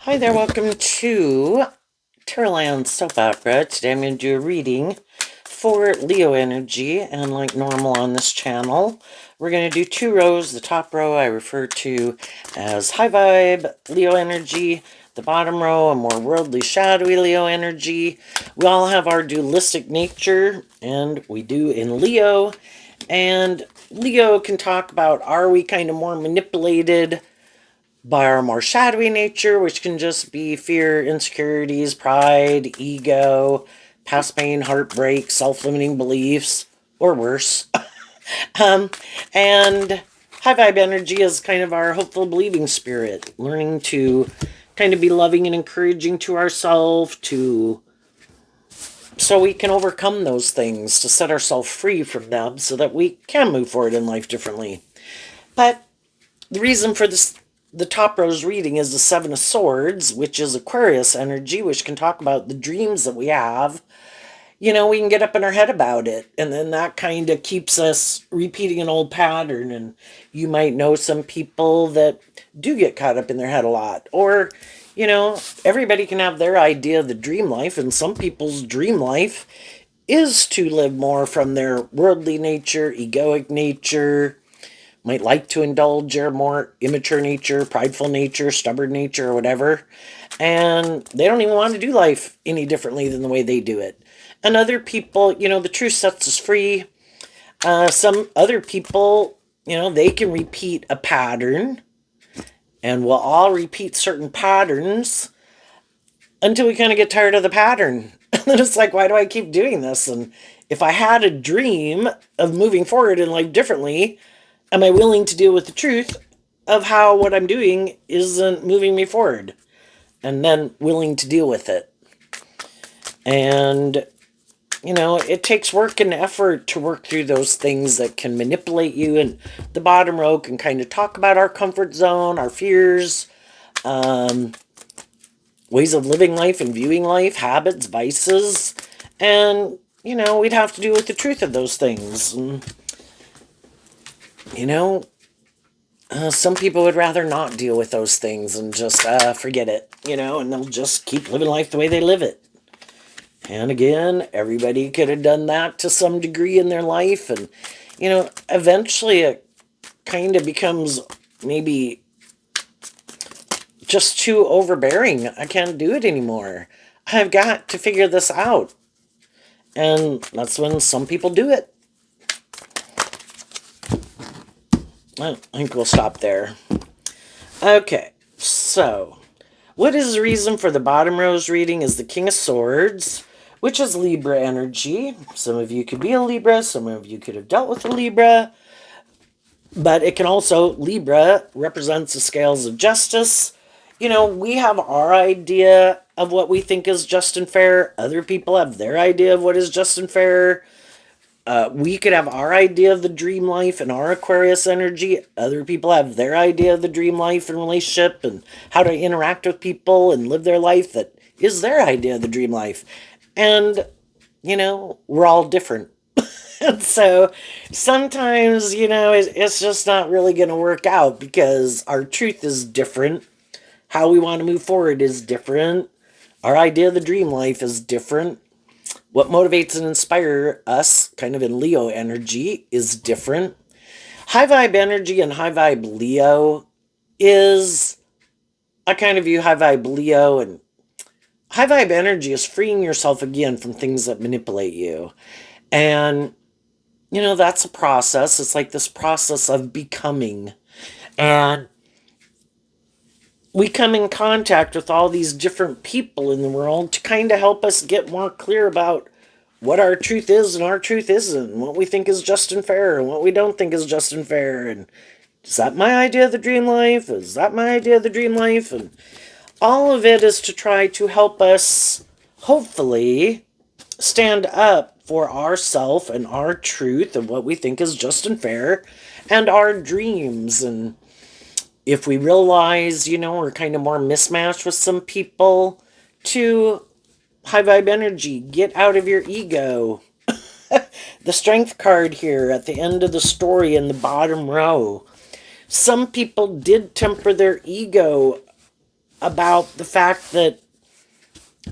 Hi there, welcome to Terraland Soap Opera. Today I'm going to do a reading for Leo energy, and like normal on this channel, we're going to do two rows. The top row I refer to as high vibe Leo energy, the bottom row a more worldly, shadowy Leo energy. We all have our dualistic nature, and we do in Leo, and Leo can talk about, are we kind of more manipulated by our more shadowy nature, which can just be fear, insecurities, pride, ego, past pain, heartbreak, self-limiting beliefs, or worse. um, and high vibe energy is kind of our hopeful, believing spirit, learning to kind of be loving and encouraging to ourselves, to so we can overcome those things, to set ourselves free from them, so that we can move forward in life differently. But the reason for the top row's reading is the Seven of Swords, which is Aquarius energy, which can talk about the dreams that we have. We can get up in our head about it, and then that kind of keeps us repeating an old pattern. And you might know some people that do get caught up in their head a lot. Or, everybody can have their idea of the dream life, and some people's dream life is to live more from their worldly nature, egoic nature, might like to indulge your more immature nature, prideful nature, stubborn nature, or whatever. And they don't even want to do life any differently than the way they do it. And other people, the truth sets us free. Some other people, they can repeat a pattern, and we'll all repeat certain patterns until we kind of get tired of the pattern. And then it's like, why do I keep doing this? And if I had a dream of moving forward in life differently, am I willing to deal with the truth of how what I'm doing isn't moving me forward? And then willing to deal with it. And, it takes work and effort to work through those things that can manipulate you. And the bottom row can kind of talk about our comfort zone, our fears, ways of living life and viewing life, habits, vices. And, we'd have to deal with the truth of those things. And, some people would rather not deal with those things and just forget it, and they'll just keep living life the way they live it. And again, everybody could have done that to some degree in their life. And, eventually it kind of becomes maybe just too overbearing. I can't do it anymore. I've got to figure this out. And that's when some people do it. I think we'll stop there. Okay, so what is the reason for the bottom row's reading is the King of Swords, which is Libra energy. Some of you could be a Libra, some of you could have dealt with a Libra, but it can also, Libra represents the scales of justice. We have our idea of what we think is just and fair. Other people have their idea of what is just and fair. We could have our idea of the dream life and our Aquarius energy. Other people have their idea of the dream life and relationship and how to interact with people and live their life that is their idea of the dream life. And, we're all different. And so sometimes, it's just not really going to work out because our truth is different. How we want to move forward is different. Our idea of the dream life is different. What motivates and inspires us, kind of in Leo energy, is different. High vibe energy and high vibe Leo is, I kind of view high vibe Leo, and high vibe energy is freeing yourself again from things that manipulate you. And, that's a process. It's like this process of becoming. And we come in contact with all these different people in the world to kind of help us get more clear about what our truth is and our truth isn't, and what we think is just and fair and what we don't think is just and fair. And is that my idea of the dream life? Is that my idea of the dream life? And all of it is to try to help us, hopefully, stand up for ourself and our truth of what we think is just and fair and our dreams. And if we realize, we're kind of more mismatched with some people, to high vibe energy, get out of your ego. The strength card here at the end of the story in the bottom row. Some people did temper their ego about the fact that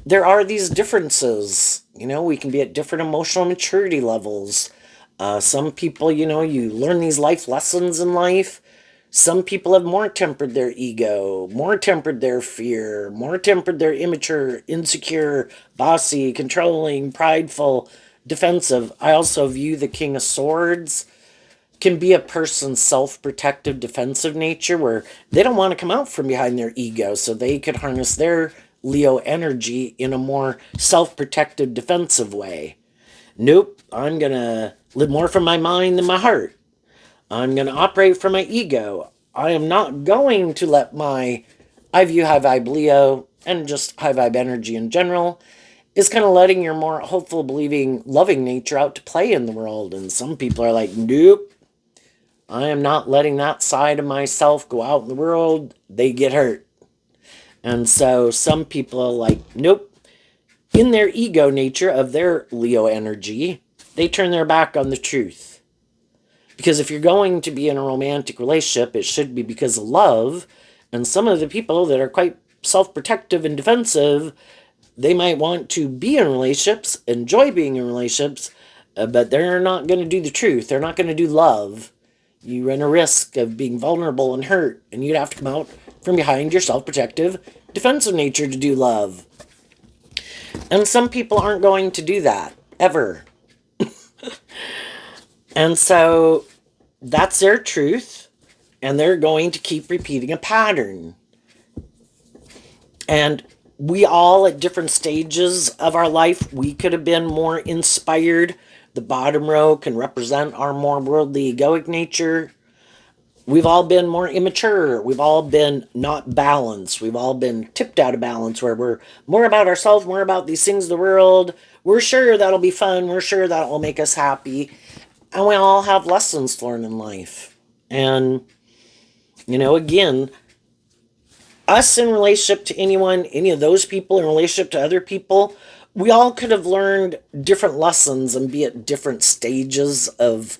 there are these differences. We can be at different emotional maturity levels. Some people, you learn these life lessons in life. Some people have more tempered their ego, more tempered their fear, more tempered their immature, insecure, bossy, controlling, prideful, defensive. I also view the King of Swords can be a person's self-protective defensive nature where they don't want to come out from behind their ego, so they could harness their Leo energy in a more self-protective defensive way. Nope, I'm going to live more from my mind than my heart. I'm going to operate from my ego. I am not going to let I view high vibe Leo and just high vibe energy in general is kind of letting your more hopeful, believing, loving nature out to play in the world. And some people are like, nope, I am not letting that side of myself go out in the world. They get hurt. And so some people are like, nope. In their ego nature of their Leo energy, they turn their back on the truth. Because if you're going to be in a romantic relationship, it should be because of love. And some of the people that are quite self-protective and defensive, they might want to be in relationships, enjoy being in relationships, but they're not going to do the truth. They're not going to do love. You run a risk of being vulnerable and hurt, and you'd have to come out from behind your self-protective, defensive nature to do love. And some people aren't going to do that, ever. And so that's their truth, and they're going to keep repeating a pattern. And we all, at different stages of our life, we could have been more inspired. The bottom row can represent our more worldly, egoic nature. We've all been more immature. We've all been not balanced. We've all been tipped out of balance where we're more about ourselves, more about these things of the world. We're sure that'll be fun. We're sure that will make us happy. And we all have lessons to learn in life. And, again, us in relationship to anyone, any of those people in relationship to other people, we all could have learned different lessons and be at different stages of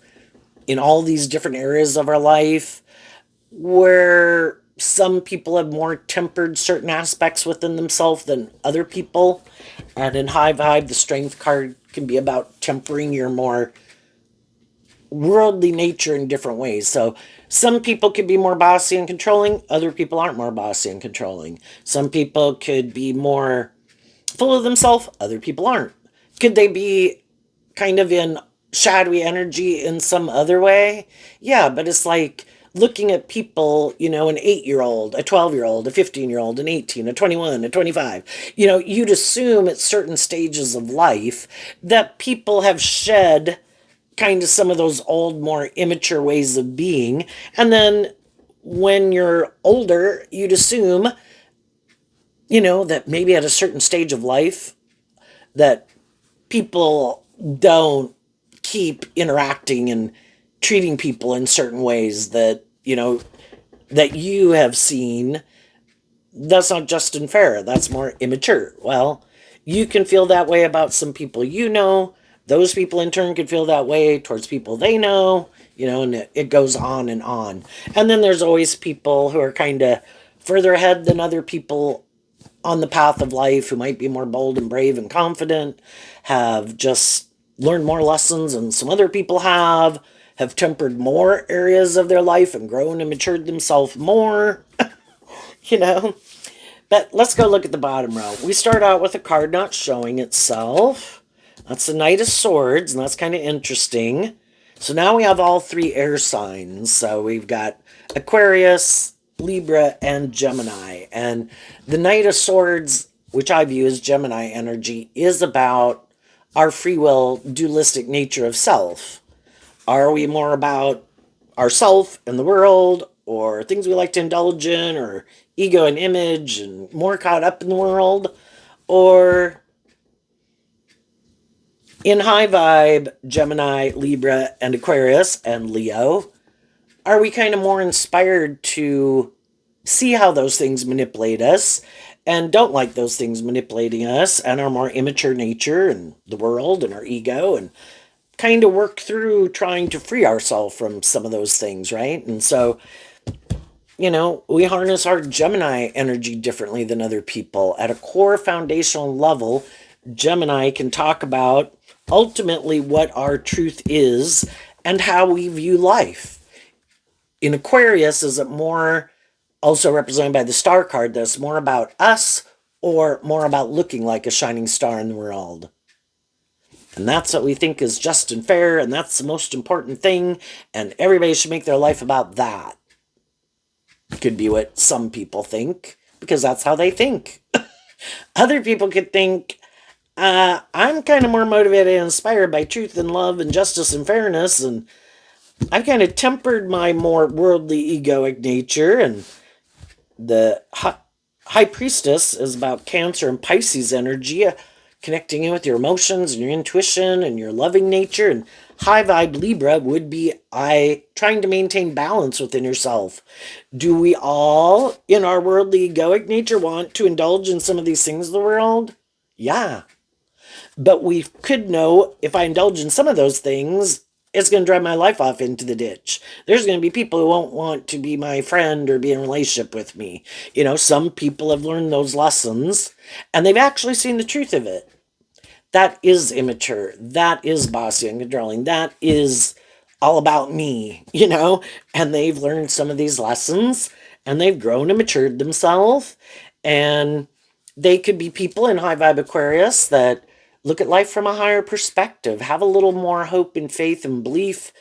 in all these different areas of our life where some people have more tempered certain aspects within themselves than other people. And in high vibe, the strength card can be about tempering your more worldly nature in different ways. So some people could be more bossy and controlling, other people aren't more bossy and controlling. Some people could be more full of themselves, other people aren't. Could they be kind of in shadowy energy in some other way? Yeah, but it's like looking at people, an 8-year-old, a 12-year-old, a 15-year-old, an 18, a 21, a 25. You'd assume at certain stages of life that people have shed kind of some of those old, more immature ways of being. And then when you're older, you'd assume, that maybe at a certain stage of life that people don't keep interacting and treating people in certain ways that, that you have seen. That's not just and fair. That's more immature. Well, you can feel that way about some people those people in turn could feel that way towards people they know, and it goes on and on. And then there's always people who are kind of further ahead than other people on the path of life who might be more bold and brave and confident, have just learned more lessons than some other people have tempered more areas of their life and grown and matured themselves more, you know. But let's go look at the bottom row. We start out with a card not showing itself. That's the Knight of Swords, and that's kind of interesting. So now we have all three air signs. So we've got Aquarius, Libra, and Gemini. And the Knight of Swords, which I view as Gemini energy, is about our free will, dualistic nature of self. Are we more about ourself and the world, or things we like to indulge in, or ego and image, and more caught up in the world? Or in high vibe, Gemini, Libra, and Aquarius, and Leo, are we kind of more inspired to see how those things manipulate us and don't like those things manipulating us and our more immature nature and the world and our ego, and kind of work through trying to free ourselves from some of those things, right? And so, we harness our Gemini energy differently than other people. At a core foundational level, Gemini can talk about ultimately what our truth is and how we view life. In Aquarius, is it more also represented by the star card that's more about us or more about looking like a shining star in the world? And that's what we think is just and fair, and that's the most important thing, and everybody should make their life about that. Could be what some people think, because that's how they think. Other people could think, I'm kind of more motivated and inspired by truth and love and justice and fairness, and I've kind of tempered my more worldly egoic nature, and the high priestess is about Cancer and Pisces energy, connecting in with your emotions and your intuition and your loving nature. And high vibe Libra would be trying to maintain balance within yourself. Do we all, in our worldly egoic nature, want to indulge in some of these things of the world? Yeah. But we could know, if I indulge in some of those things, it's going to drive my life off into the ditch. There's going to be people who won't want to be my friend or be in a relationship with me. Some people have learned those lessons and they've actually seen the truth of it. That is immature. That is bossy and controlling. That is all about me, and they've learned some of these lessons and they've grown and matured themselves. And they could be people in high vibe Aquarius that look at life from a higher perspective, have a little more hope and faith and belief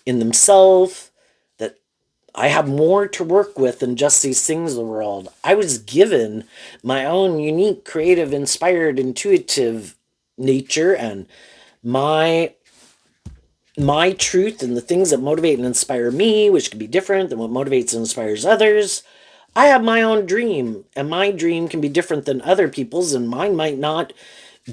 in themselves, that I have more to work with than just these things of the world. I was given my own unique, creative, inspired, intuitive nature, and my truth and the things that motivate and inspire me, which can be different than what motivates and inspires others. I have my own dream, and my dream can be different than other people's, and mine might not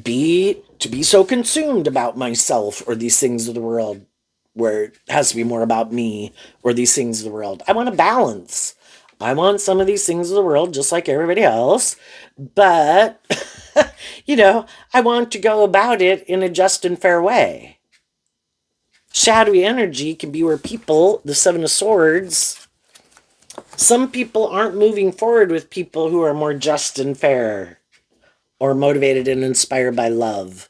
be to be so consumed about myself or these things of the world, where it has to be more about me or these things of the world. I want a balance. I want some of these things of the world just like everybody else, but I want to go about it in a just and fair way. Shadowy energy can be where people, the Seven of Swords, some people aren't moving forward with people who are more just and fair or motivated and inspired by love.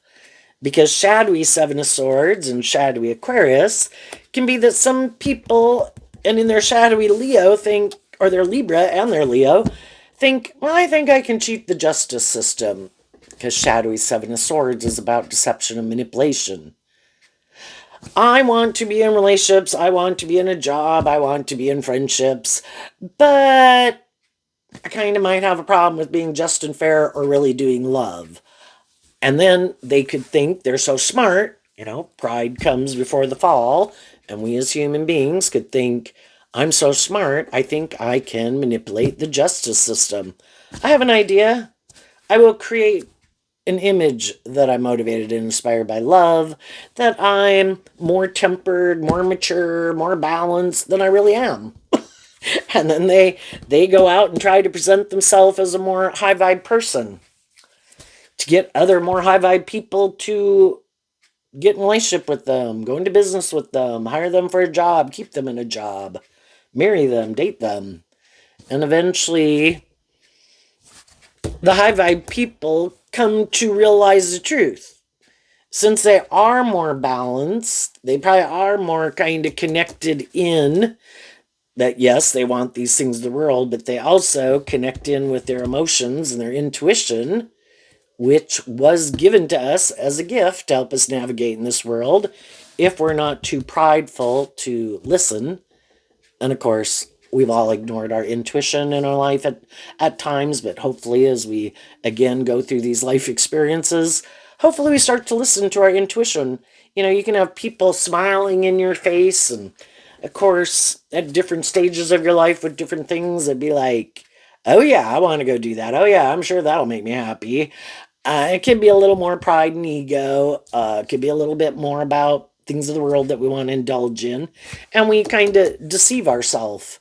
Because shadowy Seven of Swords and shadowy Aquarius can be that some people, and in their shadowy Leo think, or their Libra and their Leo, think, well, I think I can cheat the justice system. Because shadowy Seven of Swords is about deception and manipulation. I want to be in relationships, I want to be in a job, I want to be in friendships, but I kind of might have a problem with being just and fair or really doing love. And then they could think they're so smart, pride comes before the fall, and we as human beings could think, I'm so smart, I think I can manipulate the justice system. I have an idea. I will create an image that I'm motivated and inspired by love, that I'm more tempered, more mature, more balanced than I really am. And then they go out and try to present themselves as a more high vibe person, to get other more high vibe people to get in a relationship with them, go into business with them, hire them for a job, keep them in a job, marry them, date them. And eventually the high vibe people come to realize the truth. Since they are more balanced, they probably are more kind of connected in that, yes, they want these things of the world, but they also connect in with their emotions and their intuition, which was given to us as a gift to help us navigate in this world if we're not too prideful to listen. And of course, we've all ignored our intuition in our life at times, but hopefully as we again go through these life experiences, hopefully we start to listen to our intuition. You can have people smiling in your face, and of course at different stages of your life with different things, it'd be like, oh yeah, I want to go do that. Oh yeah, I'm sure that'll make me happy. It can be a little more pride and ego. It could be a little bit more about things of the world that we want to indulge in. And we kind of deceive ourselves.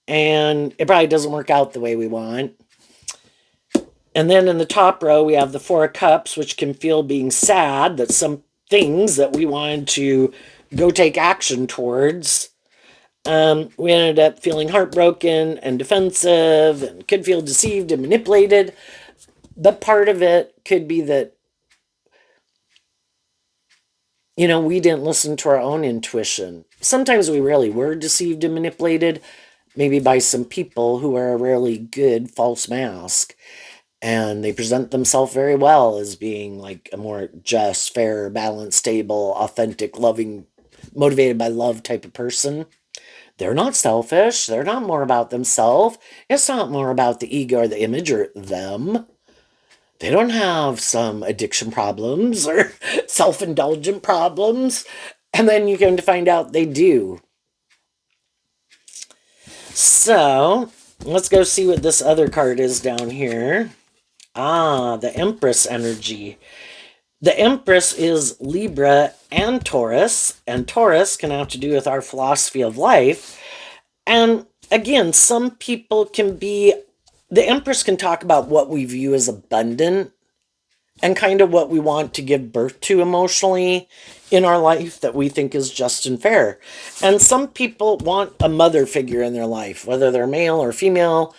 And it probably doesn't work out the way we want. And then in the top row, we have the Four of Cups, which can feel being sad that some things that we wanted to go take action towards We ended up feeling heartbroken and defensive and could feel deceived and manipulated. But part of it could be that, we didn't listen to our own intuition. Sometimes we really were deceived and manipulated, maybe by some people who are a really good false mask. And they present themselves very well as being like a more just, fair, balanced, stable, authentic, loving, motivated by love type of person. They're not selfish. They're not more about themselves. It's not more about the ego or the image or them. They don't have some addiction problems or self indulgent problems. And then you come to find out they do. So let's go see what this other card is down here. Ah, the Empress energy. The Empress is Libra and Taurus can have to do with our philosophy of life. And again, some people can be, the Empress can talk about what we view as abundant and kind of what we want to give birth to emotionally in our life that we think is just and fair. And some people want a mother figure in their life, whether they're male or female.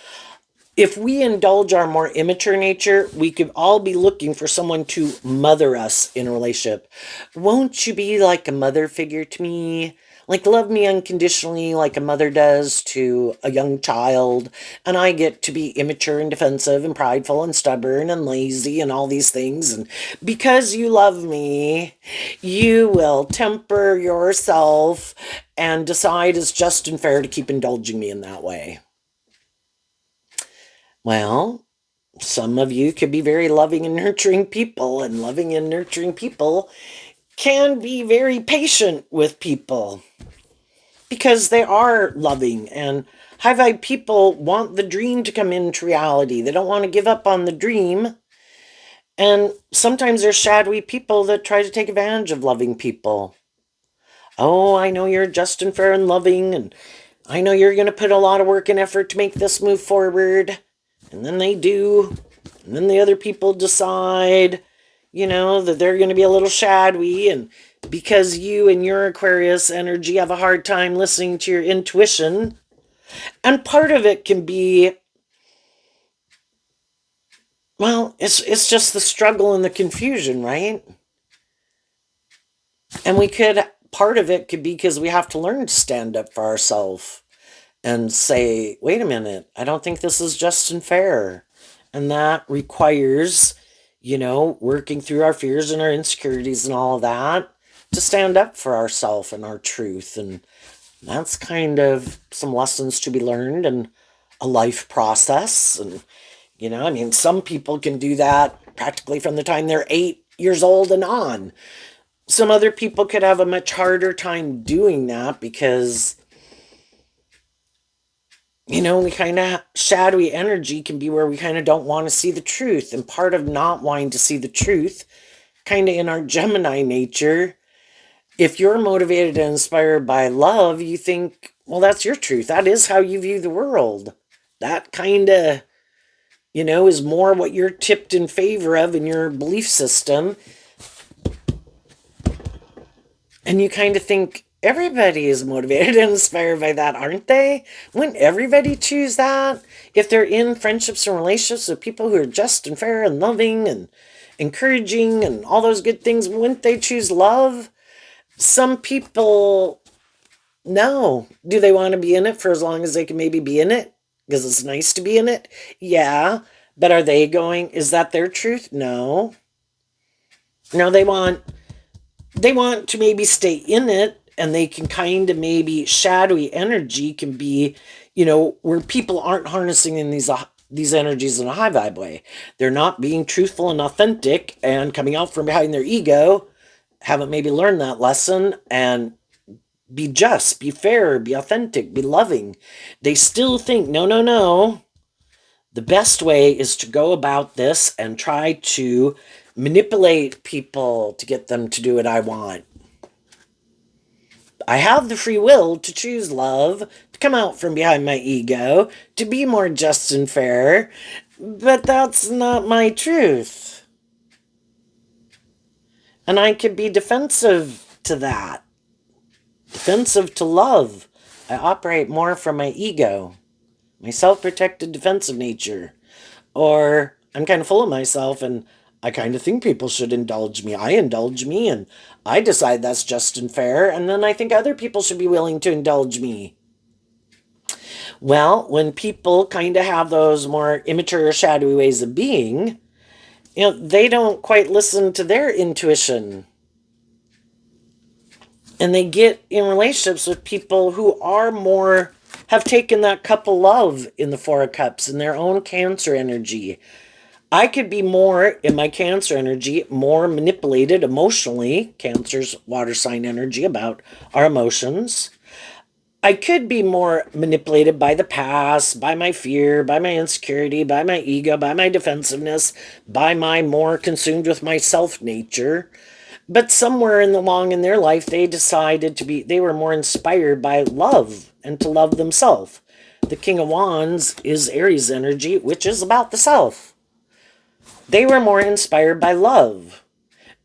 If we indulge our more immature nature, we could all be looking for someone to mother us in a relationship. Won't you be like a mother figure to me? Like, love me unconditionally, like a mother does to a young child. And I get to be immature and defensive and prideful and stubborn and lazy and all these things. And because you love me, you will temper yourself and decide it's just and fair to keep indulging me in that way. Well, some of you could be very loving and nurturing people, and loving and nurturing people can be very patient with people because they are loving. And high vibe people want the dream to come into reality. They don't want to give up on the dream. And sometimes there's shadowy people that try to take advantage of loving people. Oh, I know you're just and fair and loving, and I know you're going to put a lot of work and effort to make this move forward. And then they do. And then the other people decide, that they're going to be a little shadowy. And because you and your Aquarius energy have a hard time listening to your intuition. And part of it can be, well, it's just the struggle and the confusion, right? And part of it could be because we have to learn to stand up for ourselves and say, wait a minute, I don't think this is just and fair. And that requires, working through our fears and our insecurities and all of that to stand up for ourselves and our truth. And that's kind of some lessons to be learned and a life process. And, some people can do that practically from the time they're 8 years old and on. Some other people could have a much harder time doing that because we kind of, shadowy energy can be where we kind of don't want to see the truth. And part of not wanting to see the truth, kind of in our Gemini nature, if you're motivated and inspired by love, you think, well, that's your truth. That is how you view the world. That kind of, is more what you're tipped in favor of in your belief system. And you kind of think, everybody is motivated and inspired by that, aren't they? Wouldn't everybody choose that? If they're in friendships and relationships with people who are just and fair and loving and encouraging and all those good things, wouldn't they choose love? Some people, no. Do they want to be in it for as long as they can maybe be in it? Because it's nice to be in it? Yeah. But are they going, is that their truth? No. No, they want to maybe stay in it, and they can kind of, maybe shadowy energy can be, where people aren't harnessing in these energies in a high vibe way. They're not being truthful and authentic and coming out from behind their ego, haven't maybe learned that lesson, and be just, be fair, be authentic, be loving. They still think, no, no, no. The best way is to go about this and try to manipulate people to get them to do what I want. I have the free will to choose love, to come out from behind my ego, to be more just and fair, but that's not my truth. And I could be defensive to that, defensive to love. I operate more from my ego, my self-protected defensive nature. Or I'm kind of full of myself and I kind of think people should indulge me. I indulge me and I decide that's just and fair. And then I think other people should be willing to indulge me. Well, when people kind of have those more immature, shadowy ways of being, they don't quite listen to their intuition. And they get in relationships with people who are more, have taken that cup of love in the Four of Cups in their own Cancer energy. I could be more in my Cancer energy, more manipulated emotionally, Cancer's water sign energy about our emotions. I could be more manipulated by the past, by my fear, by my insecurity, by my ego, by my defensiveness, by my more consumed with myself nature. But somewhere along in their life, they decided they were more inspired by love and to love themselves. The King of Wands is Aries energy, which is about the self. They were more inspired by love.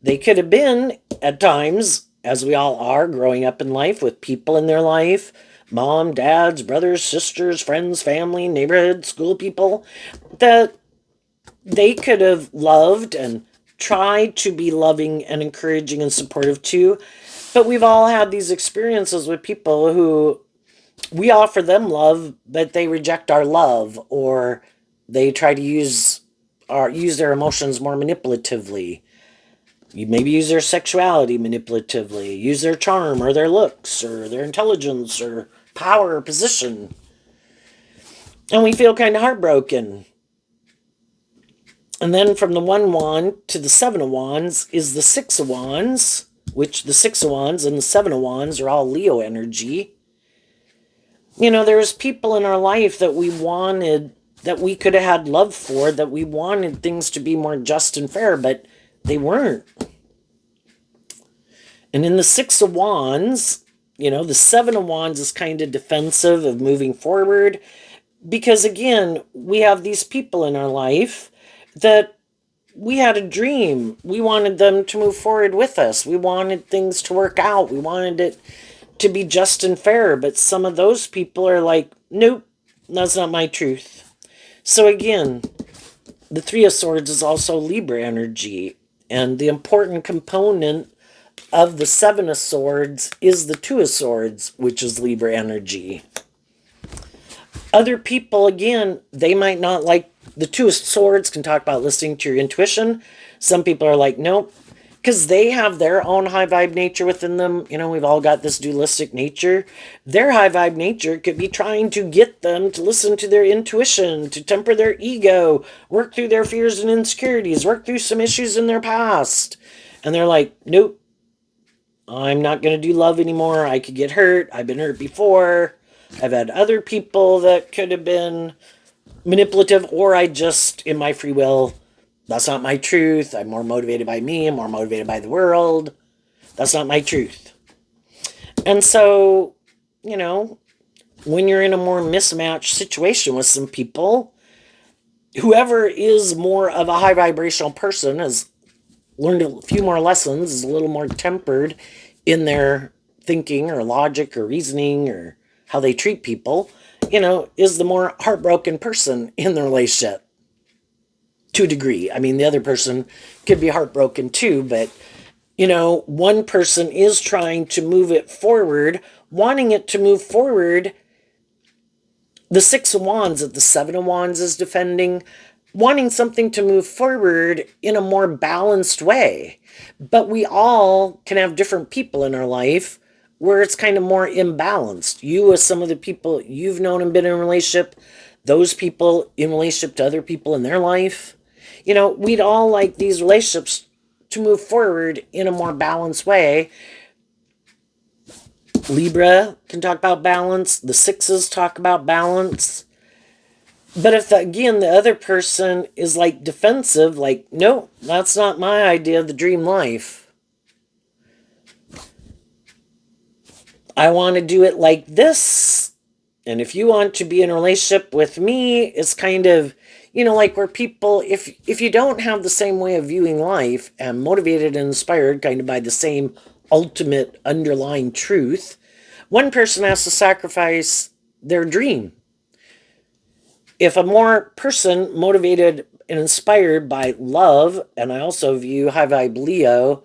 They could have been, at times, as we all are growing up in life with people in their life, mom, dads, brothers, sisters, friends, family, neighborhood, school people, that they could have loved and tried to be loving and encouraging and supportive too. But we've all had these experiences with people who we offer them love, but they reject our love, or they try to use their emotions more manipulatively. You maybe use their sexuality manipulatively, use their charm or their looks or their intelligence or power or position. And we feel kind of heartbroken. And then from the one wand to the seven of wands is the six of wands, which the six of wands and the seven of wands are all Leo energy. There's people in our life that we wanted, that we could have had love for, that we wanted things to be more just and fair, but they weren't. And in the six of wands, the seven of wands is kind of defensive of moving forward because, again, we have these people in our life that we had a dream. We wanted them to move forward with us. We wanted things to work out. We wanted it to be just and fair. But some of those people are like, nope, that's not my truth. So again, the Three of Swords is also Libra energy. And the important component of the Seven of Swords is the Two of Swords, which is Libra energy. Other people, again, they might not like the Two of Swords, can talk about listening to your intuition. Some people are like, nope, because they have their own high vibe nature within them. We've all got this dualistic nature. Their high vibe nature could be trying to get them to listen to their intuition, to temper their ego, work through their fears and insecurities, work through some issues in their past. And they're like, nope, I'm not going to do love anymore. I could get hurt. I've been hurt before. I've had other people that could have been manipulative, or I just, in my free will, that's not my truth. I'm more motivated by me. I'm more motivated by the world. That's not my truth. And so, when you're in a more mismatched situation with some people, whoever is more of a high vibrational person has learned a few more lessons, is a little more tempered in their thinking or logic or reasoning or how they treat people, is the more heartbroken person in the relationship to a degree. I mean, the other person could be heartbroken too, but, one person is trying to move it forward, wanting it to move forward. The Six of Wands that the Seven of Wands is defending, wanting something to move forward in a more balanced way. But we all can have different people in our life where it's kind of more imbalanced. You with some of the people you've known and been in a relationship, those people in relationship to other people in their life. We'd all like these relationships to move forward in a more balanced way. Libra can talk about balance. The sixes talk about balance. But if, again, the other person is like defensive, like, no, that's not my idea of the dream life. I want to do it like this. And if you want to be in a relationship with me, it's kind of, like where people, if you don't have the same way of viewing life and motivated and inspired kind of by the same ultimate underlying truth, One person has to sacrifice their dream. If a more person motivated and inspired by love, and I also view high vibe Leo,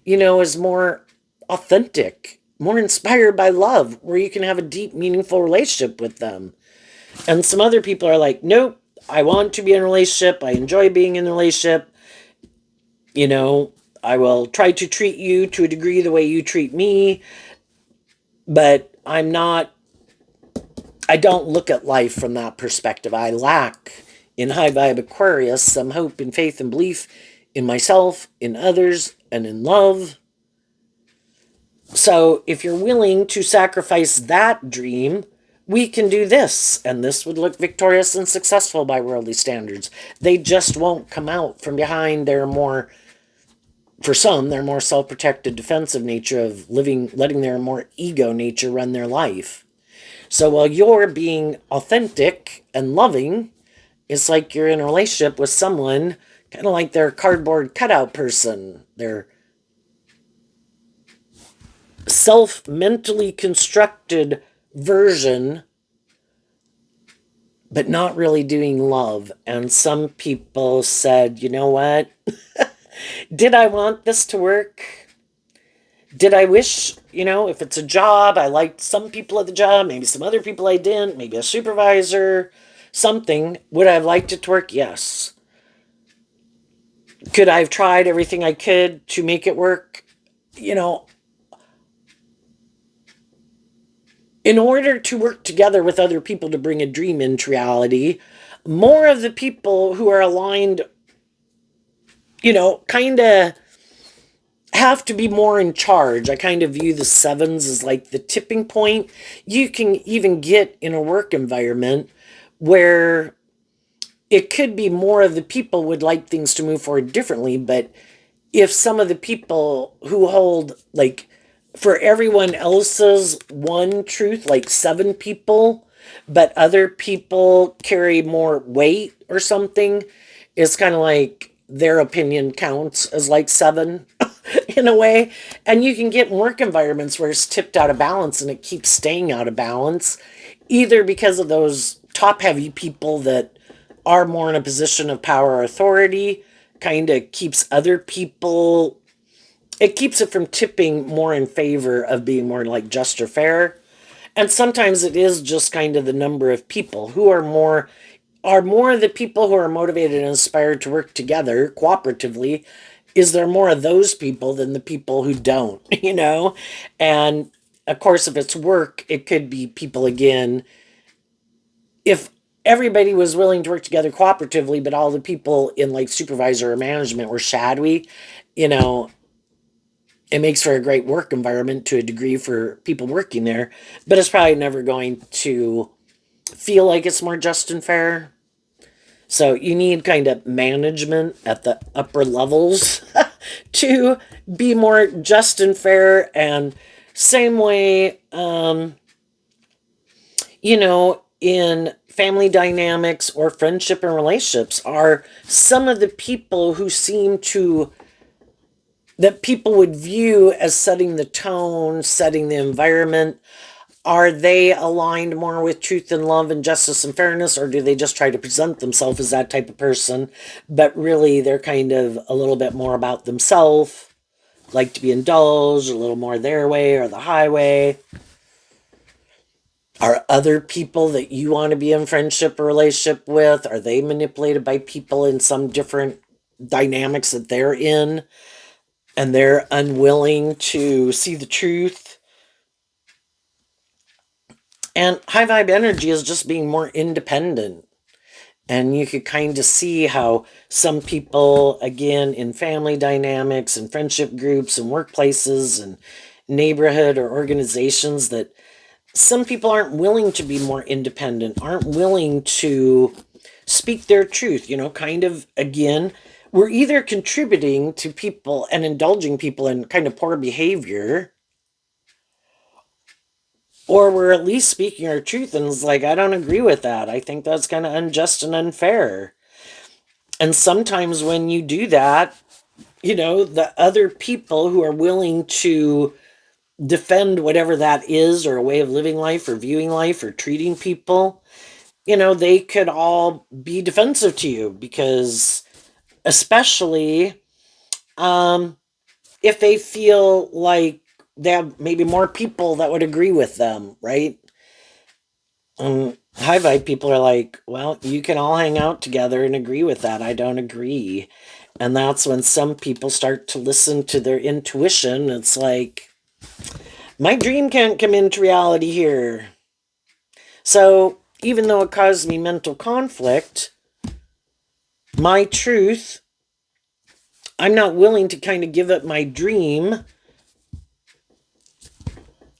as more authentic, more inspired by love, where you can have a deep, meaningful relationship with them. And some other people are like, nope, I want to be in a relationship. I enjoy being in a relationship. I will try to treat you to a degree the way you treat me, but I don't look at life from that perspective. I lack in high vibe Aquarius some hope and faith and belief in myself, in others, and in love. So if you're willing to sacrifice that dream, we can do this, and this would look victorious and successful by worldly standards. They just won't come out from behind their more, for some, their more self-protected defensive nature of letting their more ego nature run their life. So while you're being authentic and loving, it's like you're in a relationship with someone kind of like their cardboard cutout person. Their self-mentally constructed version, but not really doing love. And some people said, you know what? Did I want this to work? Did I wish, if it's a job, I liked some people at the job, maybe some other people I didn't, maybe a supervisor, something. Would I have liked it to work? Yes. Could I have tried everything I could to make it work? In order to work together with other people to bring a dream into reality, more of the people who are aligned, kind of have to be more in charge. I kind of view the sevens as like the tipping point. You can even get in a work environment where it could be more of the people would like things to move forward differently, but if some of the people who hold, like, for everyone else's one truth, like 7 people, but other people carry more weight or something, it's kind of like their opinion counts as like 7 in a way. And you can get in work environments where it's tipped out of balance and it keeps staying out of balance, either because of those top heavy people that are more in a position of power or authority, kind of keeps other people, it keeps it from tipping more in favor of being more like just or fair. And sometimes it is just kind of the number of people who are more the people who are motivated and inspired to work together cooperatively. Is there more of those people than the people who don't, And of course, if it's work, it could be people again. If everybody was willing to work together cooperatively, but all the people in like supervisor or management were shadowy, you know, it makes for a great work environment to a degree for people working there, but it's probably never going to feel like it's more just and fair. So you need kind of management at the upper levels to be more just and fair. And same way, in family dynamics or friendship and relationships, are some of the people who seem to, that people would view as setting the tone, setting the environment, are they aligned more with truth and love and justice and fairness, or do they just try to present themselves as that type of person, but really they're kind of a little bit more about themselves, like to be indulged, a little more their way or the highway? Are other people that you want to be in friendship or relationship with, are they manipulated by people in some different dynamics that they're in, and they're unwilling to see the truth? And high vibe energy is just being more independent. And you could kind of see how some people, again, in family dynamics and friendship groups and workplaces and neighborhood or organizations, that some people aren't willing to be more independent, aren't willing to speak their truth, kind of, again, we're either contributing to people and indulging people in kind of poor behavior, or we're at least speaking our truth and it's like, I don't agree with that. I think that's kind of unjust and unfair. And sometimes when you do that, the other people who are willing to defend whatever that is, or a way of living life or viewing life or treating people, they could all be defensive to you, because especially if they feel like they have maybe more people that would agree with them, right? High vibe people are like, well, you can all hang out together and agree with that. I don't agree. And that's when some people start to listen to their intuition. It's like, my dream can't come into reality here. So even though it caused me mental conflict, my truth, I'm not willing to kind of give up my dream.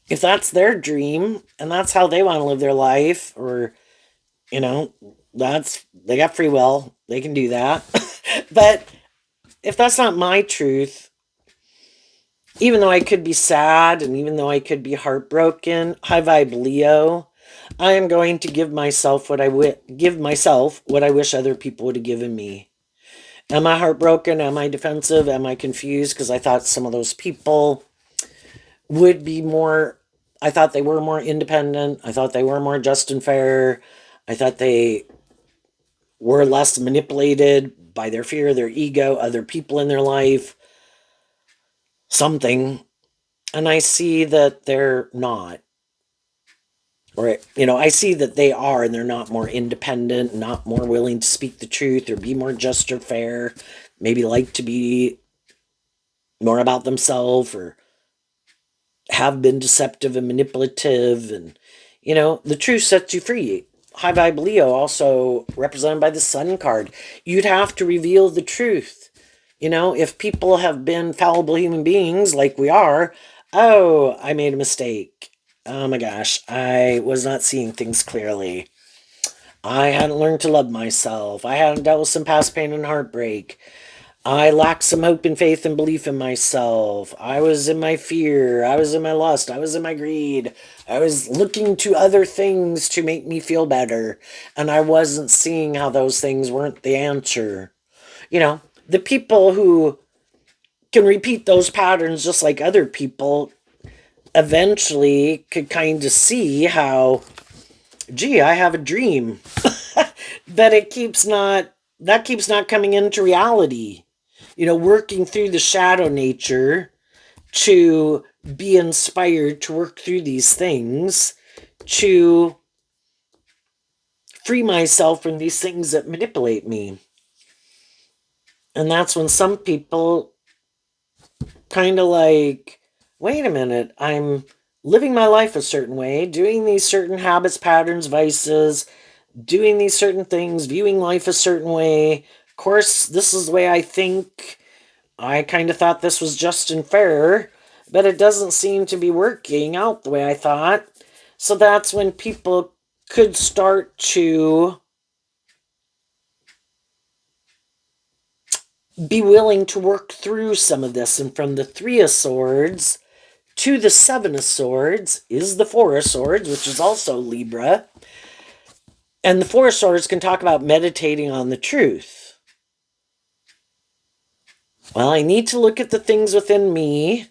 If that's their dream and that's how they want to live their life, or, they got free will, they can do that. But if that's not my truth, even though I could be sad and even though I could be heartbroken, high vibe Leo, I am going to give myself what I wish other people would have given me. Am I heartbroken? Am I defensive? Am I confused? Because I thought some of those people would be more, I thought they were more independent. I thought they were more just and fair. I thought they were less manipulated by their fear, their ego, other people in their life, something. And I see that they're not. Or, I see that they are, and they're not more independent, not more willing to speak the truth or be more just or fair, maybe like to be more about themselves, or have been deceptive and manipulative. And, the truth sets you free. High vibe Leo, also represented by the Sun card. You'd have to reveal the truth. If people have been fallible human beings like we are, oh, I made a mistake. Oh my gosh, I was not seeing things clearly. I hadn't learned to love myself. I hadn't dealt with some past pain and heartbreak. I lacked some hope and faith and belief in myself. I was in my fear. I was in my lust. I was in my greed. I was looking to other things to make me feel better. And I wasn't seeing how those things weren't the answer. The people who can repeat those patterns just like other people eventually could kind of see how, gee, I have a dream that keeps not coming into reality. Working through the shadow nature to be inspired to work through these things, to free myself from these things that manipulate me. And that's when some people kind of like, wait a minute, I'm living my life a certain way, doing these certain habits, patterns, vices, doing these certain things, viewing life a certain way. Of course, this is the way I think. I kind of thought this was just and fair, but it doesn't seem to be working out the way I thought. So that's when people could start to be willing to work through some of this. And from the Three of Swords to the Seven of Swords is the Four of Swords, which is also Libra. And the Four of Swords can talk about meditating on the truth. Well, I need to look at the things within me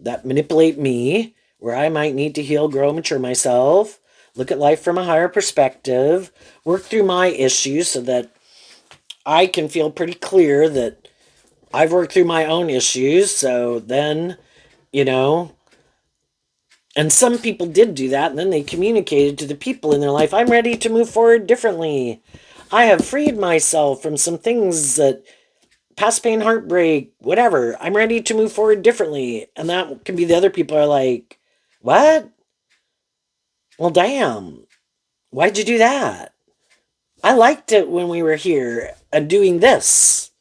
that manipulate me, where I might need to heal, grow, mature myself, look at life from a higher perspective, work through my issues so that I can feel pretty clear that I've worked through my own issues. So then, and some people did do that, and then they communicated to the people in their life, I'm ready to move forward differently. I have freed myself from some things that past pain, heartbreak, whatever. I'm ready to move forward differently. And that can be the other people are like, what? Well, damn. Why'd you do that? I liked it when we were here and doing this.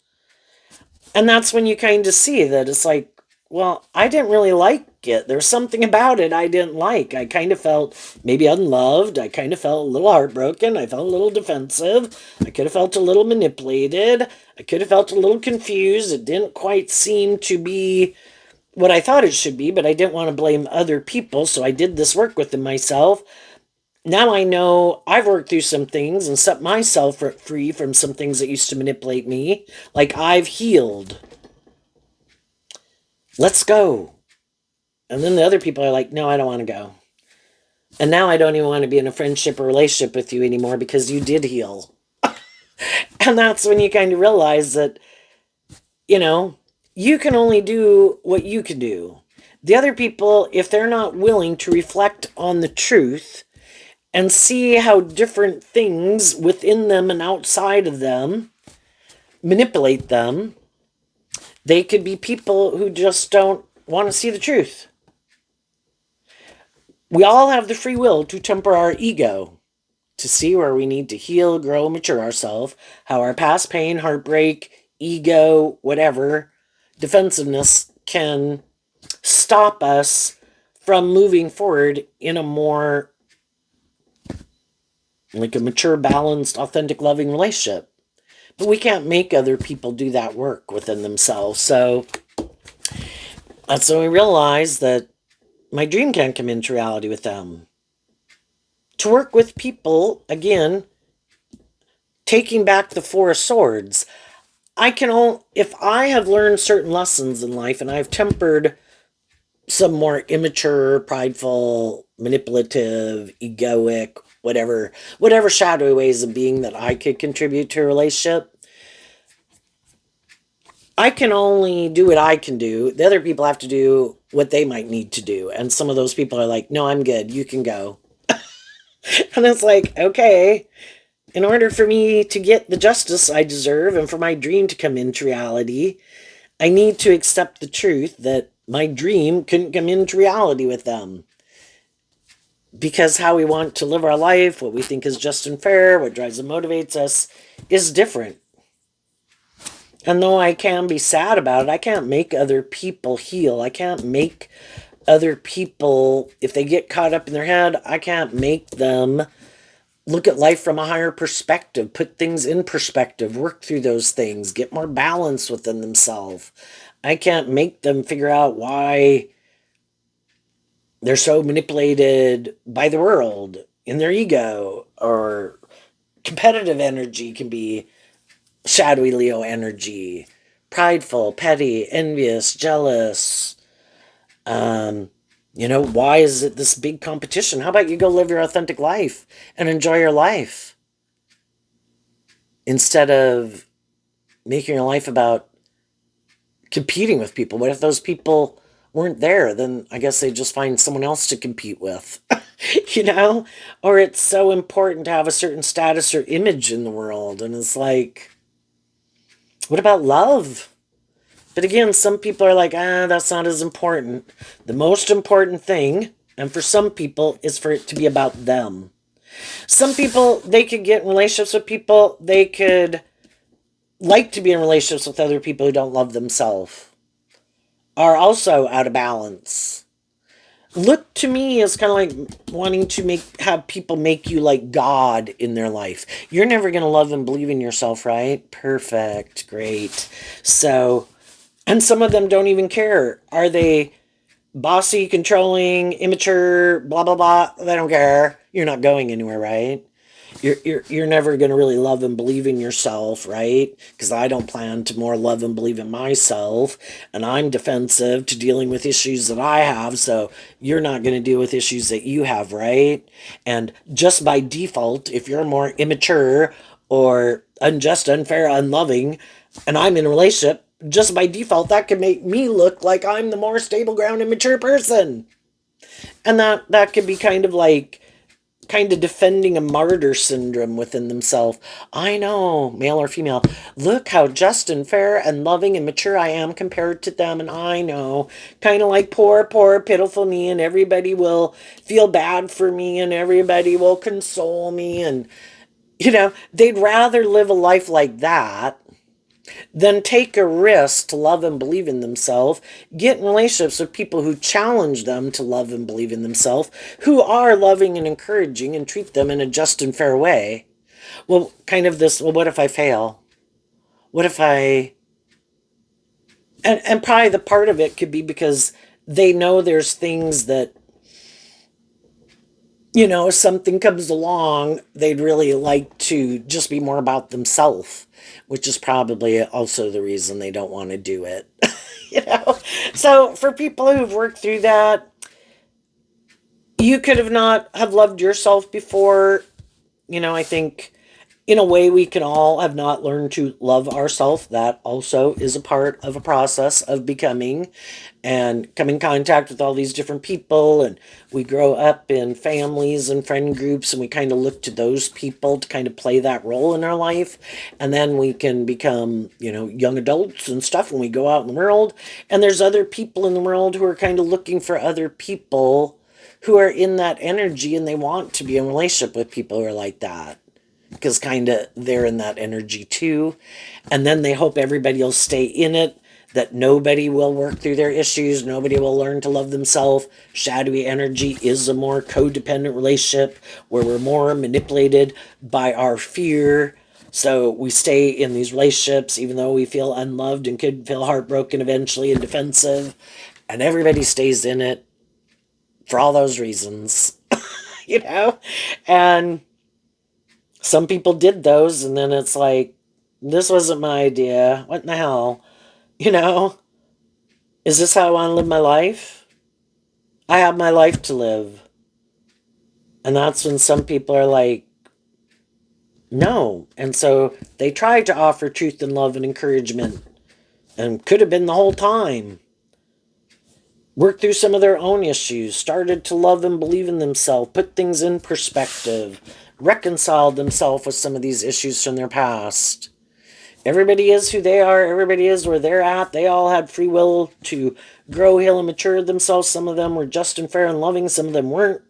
And that's when you kind of see that it's like, well, I didn't really like it. There's something about it I didn't like. I kind of felt maybe unloved. I kind of felt a little heartbroken. I felt a little defensive. I could have felt a little manipulated. I could have felt a little confused. It didn't quite seem to be what I thought it should be, but I didn't want to blame other people, so I did this work within myself. Now I know I've worked through some things and set myself free from some things that used to manipulate me. Like, I've healed. Let's go. And then the other people are like, no, I don't want to go. And now I don't even want to be in a friendship or relationship with you anymore because you did heal. And that's when you kind of realize that, you know, you can only do what you can do. The other people, if they're not willing to reflect on the truth and see how different things within them and outside of them manipulate them, they could be people who just don't want to see the truth. We all have the free will to temper our ego, to see where we need to heal, grow, mature ourselves, how our past pain, heartbreak, ego, whatever, defensiveness can stop us from moving forward in a more like a mature, balanced, authentic, loving relationship. But we can't make other people do that work within themselves. So that's when we realize that my dream can't come into reality with them. To work with people, again, taking back the Four of Swords, I can all if I have learned certain lessons in life and I've tempered some more immature, prideful, manipulative, egoic, whatever shadowy ways of being that I could contribute to a relationship, I can only do what I can do. The other people have to do what they might need to do. And some of those people are like, no, I'm good. You can go. And it's like, okay, in order for me to get the justice I deserve and for my dream to come into reality, I need to accept the truth that my dream couldn't come into reality with them. Because how we want to live our life, what we think is just and fair, what drives and motivates us is different. And though I can be sad about it, I can't make other people heal. I can't make other people, if they get caught up in their head, I can't make them look at life from a higher perspective, put things in perspective, work through those things, get more balance within themselves. I can't make them figure out why they're so manipulated by the world in their ego, or competitive energy can be shadowy Leo energy, prideful, petty, envious, jealous. Um, why is it this big competition? How about you go live your authentic life and enjoy your life instead of making your life about competing with people? What if those people weren't there? Then I guess they just find someone else to compete with, you know? Or it's so important to have a certain status or image in the world. And it's like, what about love? But again, some people are like, that's not as important. The most important thing, and for some people, is for it to be about them. Some people, they could get in relationships with people, they could like to be in relationships with other people who don't love themselves, are also out of balance. Look to me as kind of like wanting to have people make you like God in their life. You're never going to love and believe in yourself, right? Perfect. Great. So, and some of them don't even care. Are they bossy, controlling, immature, blah, blah, blah? They don't care. You're not going anywhere, right? You're never going to really love and believe in yourself, right? Because I don't plan to more love and believe in myself, and I'm defensive to dealing with issues that I have, so you're not going to deal with issues that you have, right? And just by default, if you're more immature or unjust, unfair, unloving, and I'm in a relationship, just by default, that could make me look like I'm the more stable ground and mature person. And that could be kind of defending a martyr syndrome within themselves. I know, male or female, look how just and fair and loving and mature I am compared to them. And I know, kind of like poor, poor, pitiful me, and everybody will feel bad for me and everybody will console me. And, they'd rather live a life like that than take a risk to love and believe in themselves, get in relationships with people who challenge them to love and believe in themselves, who are loving and encouraging and treat them in a just and fair way. Well, kind of this, well, what if I fail? What if I. And probably the part of it could be because they know there's things that you know, if something comes along, they'd really like to just be more about themselves, which is probably also the reason they don't want to do it. You know? So for people who've worked through that, you could have not have loved yourself before. You know, I think in a way we can all have not learned to love ourselves. That also is a part of a process of becoming and come in contact with all these different people, and we grow up in families and friend groups, and we kind of look to those people to kind of play that role in our life. And then we can become, you know, young adults and stuff when we go out in the world, and there's other people in the world who are kind of looking for other people who are in that energy, and they want to be in relationship with people who are like that because kind of they're in that energy too. And then they hope everybody will stay in it, that nobody will work through their issues, nobody will learn to love themselves. Shadowy energy is a more codependent relationship where we're more manipulated by our fear. So we stay in these relationships even though we feel unloved and could feel heartbroken eventually and defensive. And everybody stays in it for all those reasons, you know? And some people did those, and then it's like, this wasn't my idea. What in the hell? You know? Is this how I want to live my life? I have my life to live. And that's when some people are like, no. And so they tried to offer truth and love and encouragement, and could have been the whole time. Worked through some of their own issues, started to love and believe in themselves, put things in perspective, reconciled themselves with some of these issues from their past. Everybody is who they are. Everybody is where they're at. They all had free will to grow, heal, and mature themselves. Some of them were just and fair and loving. Some of them weren't.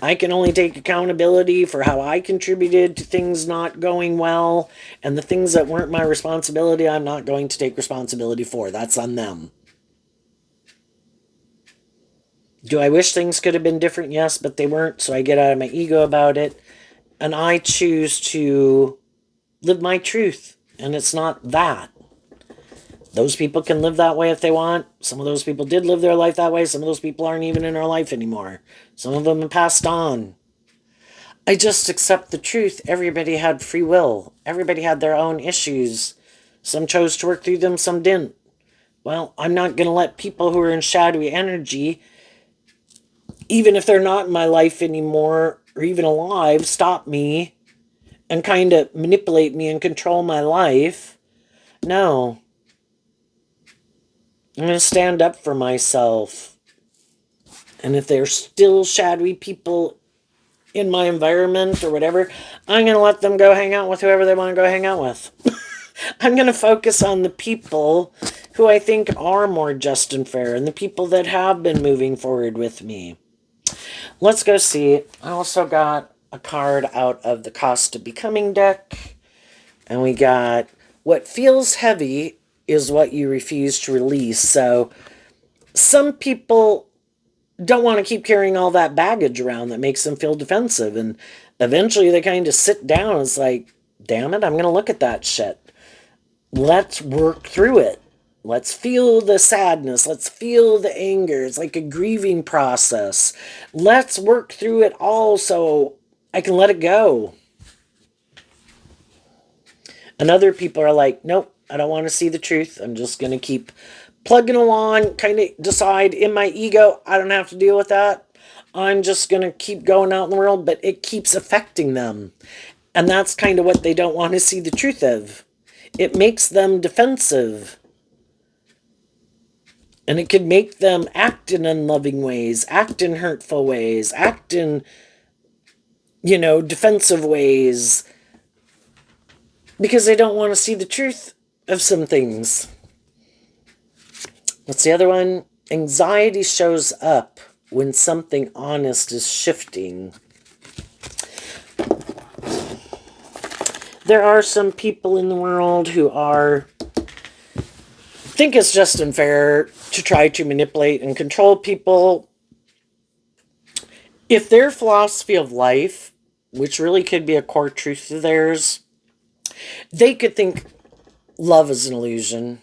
I can only take accountability for how I contributed to things not going well. And the things that weren't my responsibility, I'm not going to take responsibility for. That's on them. Do I wish things could have been different? Yes, but they weren't. So I get out of my ego about it. And I choose to live my truth. And it's not that. Those people can live that way if they want. Some of those people did live their life that way. Some of those people aren't even in our life anymore. Some of them have passed on. I just accept the truth. Everybody had free will. Everybody had their own issues. Some chose to work through them, some didn't. Well, I'm not going to let people who are in shadowy energy, even if they're not in my life anymore or even alive, stop me and kind of manipulate me and control my life. No. I'm going to stand up for myself. And if there's still shadowy people in my environment or whatever, I'm going to let them go hang out with whoever they want to go hang out with. I'm going to focus on the people who I think are more just and fair and the people that have been moving forward with me. Let's go see. I also got a card out of the Cost of Becoming deck. And we got, what feels heavy is what you refuse to release. So some people don't want to keep carrying all that baggage around that makes them feel defensive. And eventually they kind of sit down. It's like, damn it, I'm going to look at that shit. Let's work through it. Let's feel the sadness. Let's feel the anger. It's like a grieving process. Let's work through it all so I can let it go. And other people are like, nope, I don't want to see the truth. I'm just going to keep plugging along, kind of decide in my ego, I don't have to deal with that. I'm just going to keep going out in the world, but it keeps affecting them. And that's kind of what they don't want to see the truth of. It makes them defensive. And it could make them act in unloving ways, act in hurtful ways, act in, defensive ways. Because they don't want to see the truth of some things. What's the other one? Anxiety shows up when something honest is shifting. There are some people in the world who think it's just unfair to try to manipulate and control people. If their philosophy of life, which really could be a core truth of theirs, they could think love is an illusion.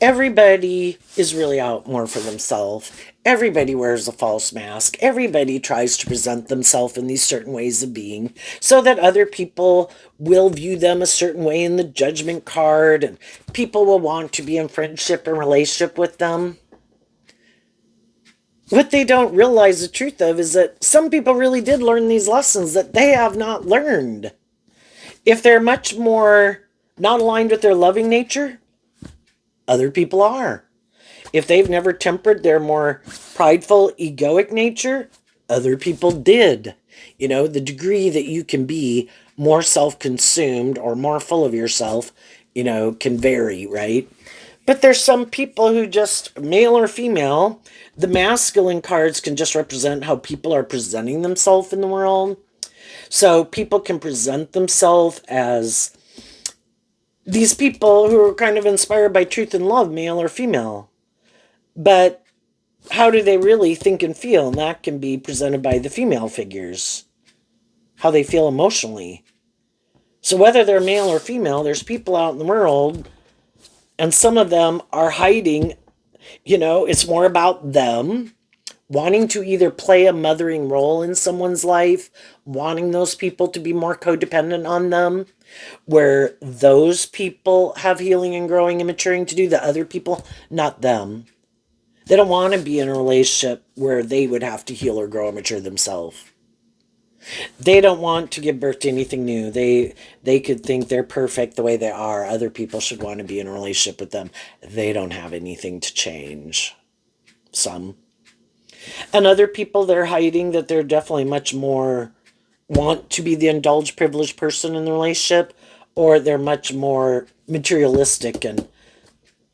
Everybody is really out more for themselves. Everybody wears a false mask. Everybody tries to present themselves in these certain ways of being so that other people will view them a certain way in the judgment card, and people will want to be in friendship and relationship with them. What they don't realize the truth of is that some people really did learn these lessons that they have not learned. If they're much more not aligned with their loving nature, other people are. If they've never tempered their more prideful, egoic nature, other people did. You know, the degree that you can be more self consumed or more full of yourself, can vary, right? But there's some people who just, male or female, the masculine cards can just represent how people are presenting themselves in the world. So people can present themselves as these people who are kind of inspired by truth and love, male or female. But how do they really think and feel? And that can be presented by the female figures, how they feel emotionally. So whether they're male or female, there's people out in the world, and some of them are hiding. It's more about them wanting to either play a mothering role in someone's life, wanting those people to be more codependent on them, where those people have healing and growing and maturing to do, the other people, not them. They don't want to be in a relationship where they would have to heal or grow and mature themselves. They don't want to give birth to anything new. They could think they're perfect the way they are. Other people should want to be in a relationship with them. They don't have anything to change. Some. And other people, they're hiding that they're definitely much more want to be the indulged, privileged person in the relationship, or they're much more materialistic and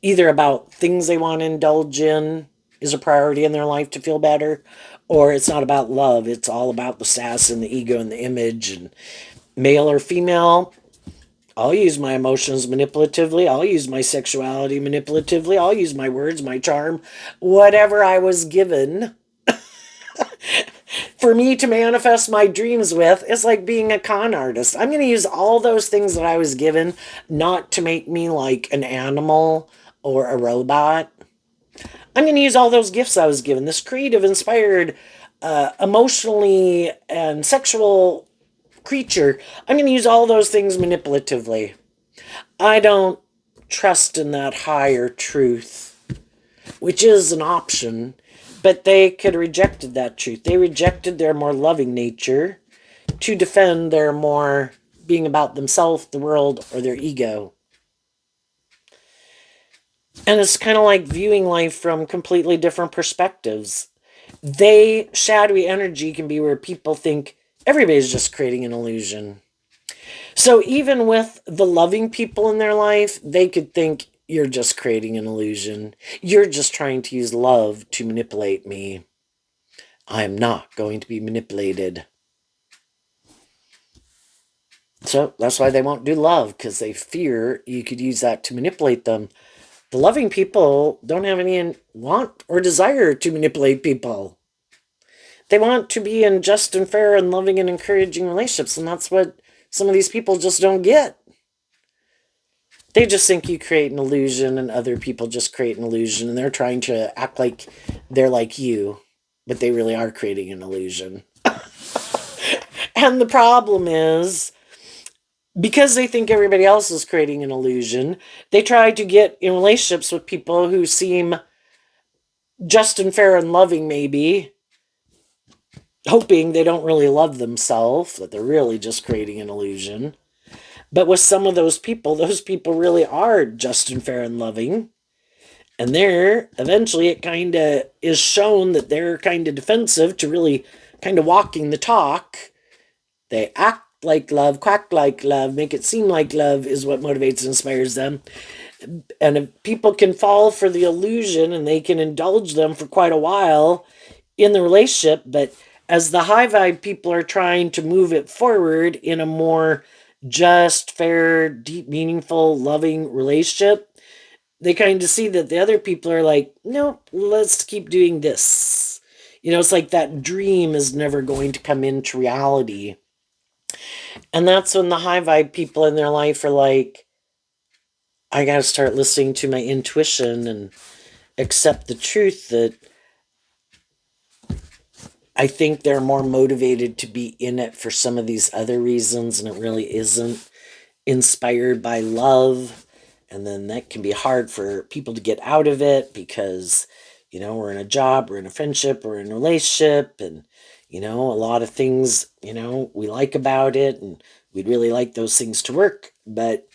either about things they want to indulge in is a priority in their life to feel better, or it's not about love. It's all about the sass and the ego and the image. And male or female, I'll use my emotions manipulatively. I'll use my sexuality manipulatively. I'll use my words, my charm, whatever I was given for me to manifest my dreams with. It's like being a con artist. I'm going to use all those things that I was given, not to make me like an animal or a robot. I'm going to use all those gifts I was given, this creative, inspired, emotionally and sexual creature. I'm going to use all those things manipulatively. I don't trust in that higher truth, which is an option, but they could have rejected that truth. They rejected their more loving nature to defend their more being about themselves, the world, or their ego. And it's kind of like viewing life from completely different perspectives. Shadowy energy can be where people think everybody's just creating an illusion. So even with the loving people in their life, they could think you're just creating an illusion. You're just trying to use love to manipulate me. I am not going to be manipulated. So that's why they won't do love, because they fear you could use that to manipulate them. The loving people don't have any want or desire to manipulate people. They want to be in just and fair and loving and encouraging relationships, and that's what some of these people just don't get. They just think you create an illusion and other people just create an illusion, and they're trying to act like they're like you, but they really are creating an illusion. And the problem is, because they think everybody else is creating an illusion, they try to get in relationships with people who seem just and fair and loving, maybe, hoping they don't really love themselves, that they're really just creating an illusion. But with some of those people really are just and fair and loving. And there, eventually, it kind of is shown that they're kind of defensive to really kind of walking the talk. They act like love, quack like love, make it seem like love is what motivates and inspires them. And if people can fall for the illusion and they can indulge them for quite a while in the relationship, but as the high vibe people are trying to move it forward in a more just, fair, deep, meaningful, loving relationship, they kind of see that the other people are like, no, let's keep doing this. It's like that dream is never going to come into reality. And that's when the high vibe people in their life are like, I got to start listening to my intuition and accept the truth that I think they're more motivated to be in it for some of these other reasons, and it really isn't inspired by love. And then that can be hard for people to get out of it because, we're in a job, we're in a friendship, we're in a relationship, and, a lot of things, we like about it, and we'd really like those things to work. But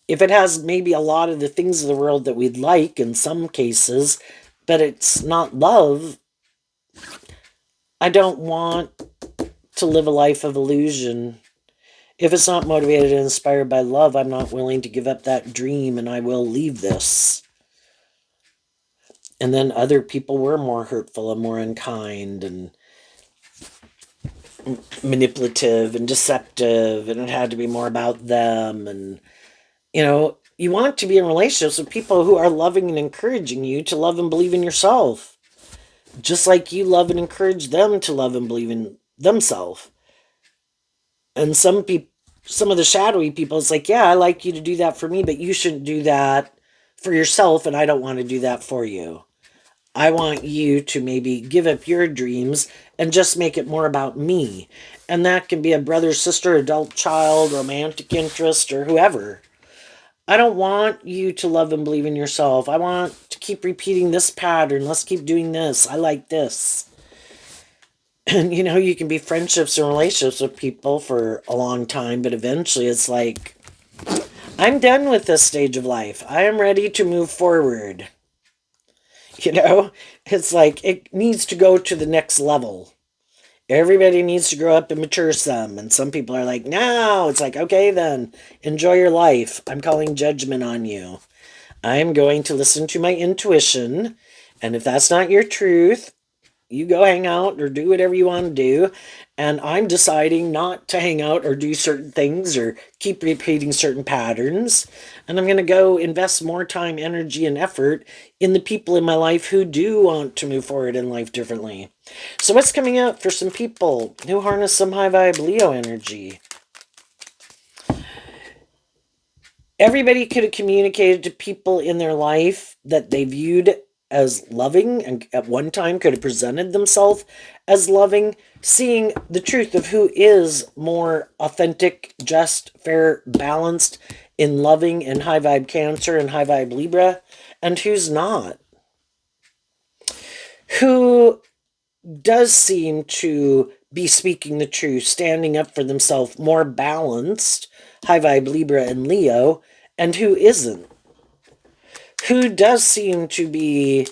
if it has maybe a lot of the things of the world that we'd like in some cases, but it's not love, I don't want to live a life of illusion. If it's not motivated and inspired by love, I'm not willing to give up that dream, and I will leave this. And then other people were more hurtful and more unkind and manipulative and deceptive, and it had to be more about them. And, you want to be in relationships with people who are loving and encouraging you to love and believe in yourself, just like you love and encourage them to love and believe in themselves. And some of the shadowy people, it's like, yeah, I like you to do that for me, but you shouldn't do that for yourself, and I don't want to do that for you. I want you to maybe give up your dreams and just make it more about me. And that can be a brother, sister, adult child, romantic interest, or whoever. I don't want you to love and believe in yourself. I want to keep repeating this pattern. Let's keep doing this. I like this. And you can be friendships and relationships with people for a long time, but eventually it's like, I'm done with this stage of life. I am ready to move forward. You know, it's like it needs to go to the next level. Everybody needs to grow up and mature some. And some people are like, no, it's like, okay, then enjoy your life. I'm calling judgment on you. I'm going to listen to my intuition. And if that's not your truth, you go hang out or do whatever you want to do. And I'm deciding not to hang out or do certain things or keep repeating certain patterns. And I'm going to go invest more time, energy, and effort in the people in my life who do want to move forward in life differently. So, what's coming up for some people who harness some high vibe Leo energy? Everybody could have communicated to people in their life that they viewed as loving, and at one time could have presented themselves as loving, seeing the truth of who is more authentic, just, fair, balanced in loving and high vibe Cancer and high vibe Libra, and who's not. Who does seem to be speaking the truth, standing up for themselves, more balanced, high vibe Libra and Leo, and who isn't. Who does seem to be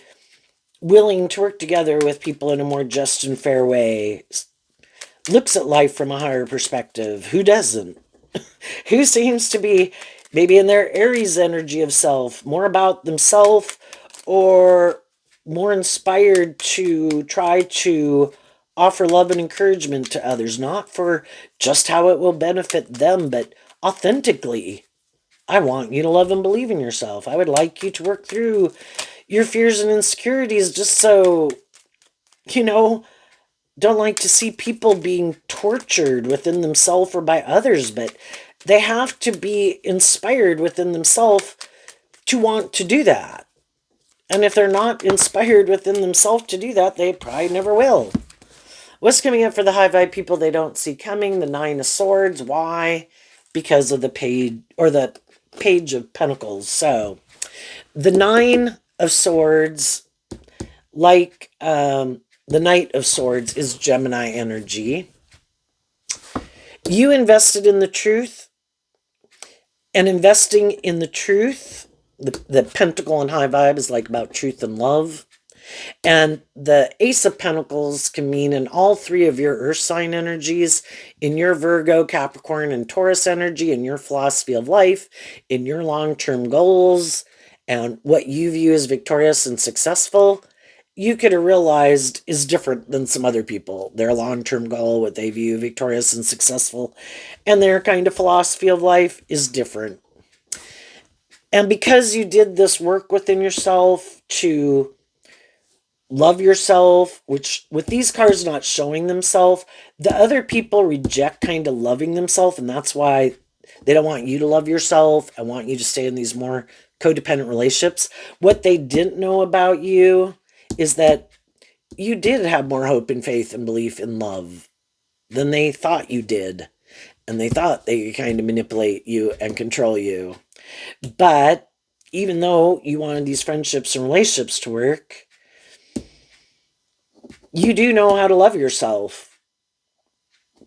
willing to work together with people in a more just and fair way, looks at life from a higher perspective. Who doesn't? Who seems to be maybe in their Aries energy of self, more about themselves, or more inspired to try to offer love and encouragement to others, not for just how it will benefit them, but authentically. I want you to love and believe in yourself. I would like you to work through your fears and insecurities just so, you know, don't like to see people being tortured within themselves or by others, but they have to be inspired within themselves to want to do that. And if they're not inspired within themselves to do that, they probably never will. What's coming up for the high vibe people they don't see coming? The Nine of Swords. Why? Because of the page, or the Page of Pentacles. So the Nine of Swords, like the Knight of Swords, is Gemini energy. You invested in the truth, and investing in the truth, the Pentacle and high vibe is like about truth and love. And the Ace of Pentacles can mean in all three of your earth sign energies, in your Virgo, Capricorn, and Taurus energy, in your philosophy of life, in your long-term goals, and what you view as victorious and successful, you could have realized is different than some other people. Their long-term goal, what they view victorious and successful, and their kind of philosophy of life is different. And because you did this work within yourself to love yourself, which with these cards not showing themselves, the other people reject kind of loving themselves, and that's why they don't want you to love yourself. I want you to stay in these more codependent relationships, what they didn't know about you is that you did have more hope and faith and belief in love than they thought you did. And they thought they could kind of manipulate you and control you. But even though you wanted these friendships and relationships to work, you do know how to love yourself,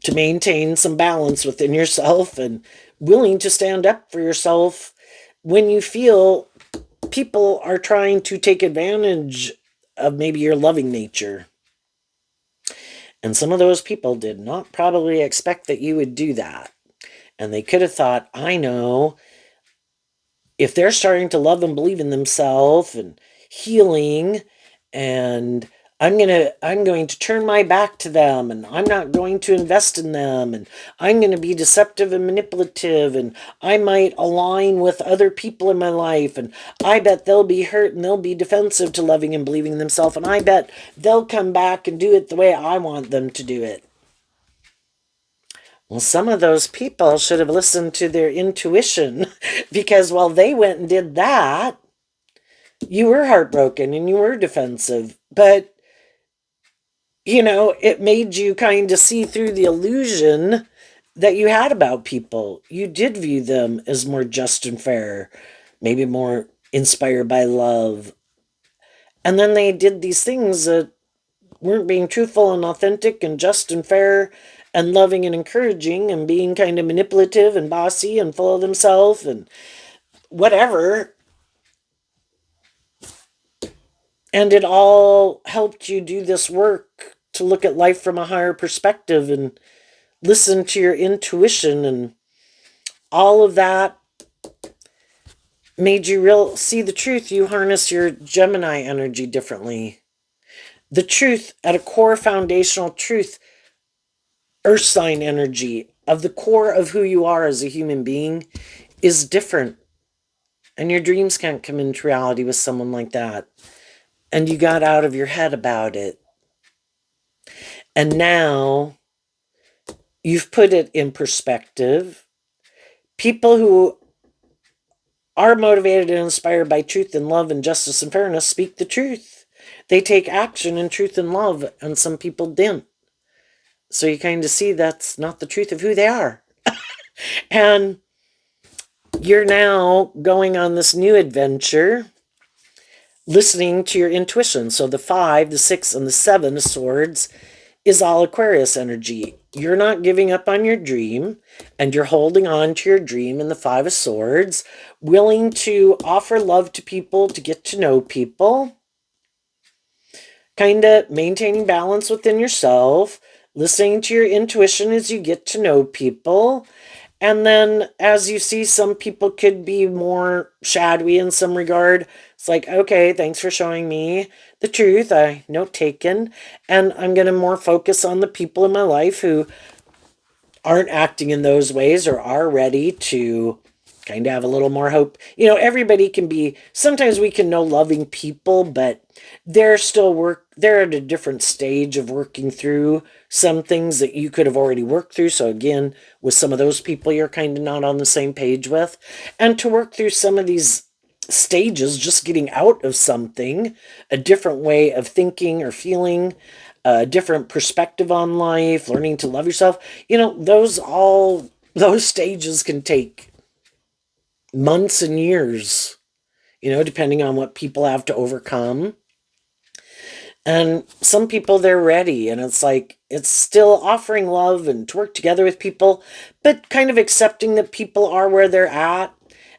to maintain some balance within yourself, and willing to stand up for yourself when you feel people are trying to take advantage of maybe your loving nature. And some of those people did not probably expect that you would do that. And they could have thought, I know, if they're starting to love and believe in themselves and healing, and I'm going to turn my back to them, and I'm not going to invest in them, and I'm going to be deceptive and manipulative, and I might align with other people in my life, and I bet they'll be hurt and they'll be defensive to loving and believing in themselves, and I bet they'll come back and do it the way I want them to do it. Well, some of those people should have listened to their intuition, because while they went and did that, you were heartbroken and you were defensive. But, it made you kind of see through the illusion that you had about people. You did view them as more just and fair, maybe more inspired by love. And then they did these things that weren't being truthful and authentic and just and fair and loving and encouraging, and being kind of manipulative and bossy and full of themselves and whatever. And it all helped you do this work to look at life from a higher perspective and listen to your intuition, and all of that made you see the truth. You harness your Gemini energy differently. The truth, at a core foundational truth, earth sign energy of the core of who you are as a human being, is different. And your dreams can't come into reality with someone like that. And you got out of your head about it. And now you've put it in perspective. People who are motivated and inspired by truth and love and justice and fairness speak the truth. They take action in truth and love, and some people didn't. So you kind of see that's not the truth of who they are. And you're now going on this new adventure, listening to your intuition. So the 5, the 6, and the 7 of swords is all Aquarius energy. You're not giving up on your dream, and you're holding on to your dream in the 5 of swords, willing to offer love to people, to get to know people, kind of maintaining balance within yourself, listening to your intuition as you get to know people. And then as you see, some people could be more shadowy in some regard. It's like, okay, thanks for showing me the truth. Note taken. And I'm going to more focus on the people in my life who aren't acting in those ways, or are ready to kind of have a little more hope. Everybody can be, sometimes we can know loving people, but they're at a different stage of working through some things that you could have already worked through. So again, with some of those people you're kind of not on the same page with. And to work through some of these stages, just getting out of something, a different way of thinking or feeling, a different perspective on life, learning to love yourself, those stages can take months and years, depending on what people have to overcome. And some people, they're ready, and it's like, it's still offering love and to work together with people, but kind of accepting that people are where they're at,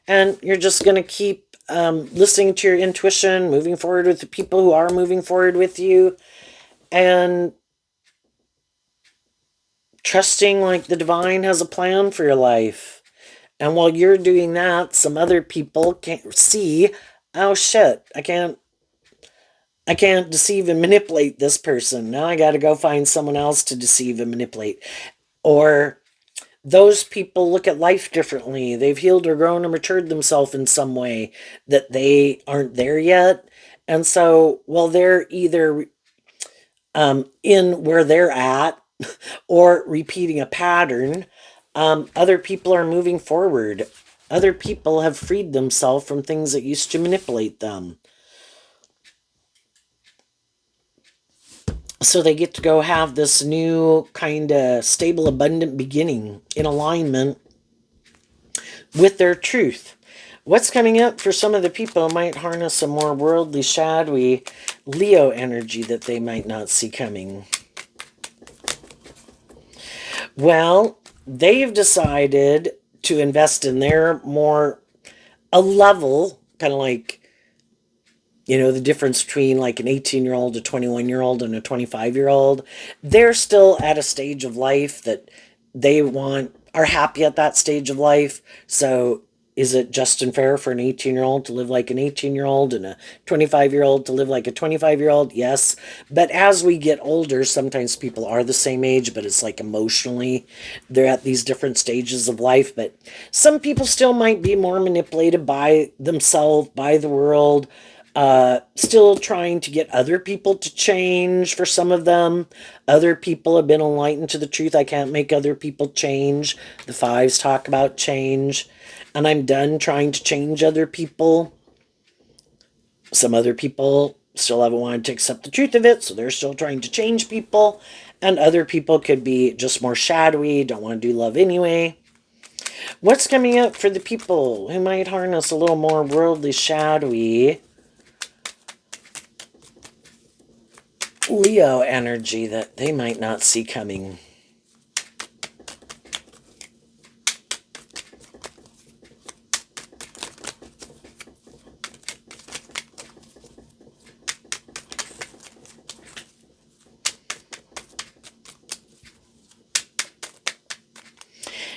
and you're just going to keep listening to your intuition, moving forward with the people who are moving forward with you, and trusting like the divine has a plan for your life. And while you're doing that, some other people can't see, oh shit, I can't deceive and manipulate this person. Now I got to go find someone else to deceive and manipulate. Or those people look at life differently. They've healed or grown or matured themselves in some way that they aren't there yet. And so, well, they're either in where they're at or repeating a pattern. Other people are moving forward. Other people have freed themselves from things that used to manipulate them. So they get to go have this new kind of stable, abundant beginning in alignment with their truth. What's coming up for some of the people might harness a more worldly, shadowy Leo energy that they might not see coming. Well, they've decided to invest in their more a level, kind of like, the difference between like an 18-year-old, a 21-year-old, and a 25-year-old. They're still at a stage of life that they are happy at that stage of life. So is it just and fair for an 18-year-old to live like an 18-year-old and a 25-year-old to live like a 25-year-old? Yes. But as we get older, sometimes people are the same age, but it's like emotionally they're at these different stages of life. But some people still might be more manipulated by themselves, by the world, still trying to get other people to change for some of them. Other people have been enlightened to the truth. I can't make other people change. The fives talk about change. And I'm done trying to change other people. Some other people still haven't wanted to accept the truth of it, so they're still trying to change people. And other people could be just more shadowy, don't want to do love anyway. What's coming up for the people who might harness a little more worldly, shadowy Leo energy that they might not see coming?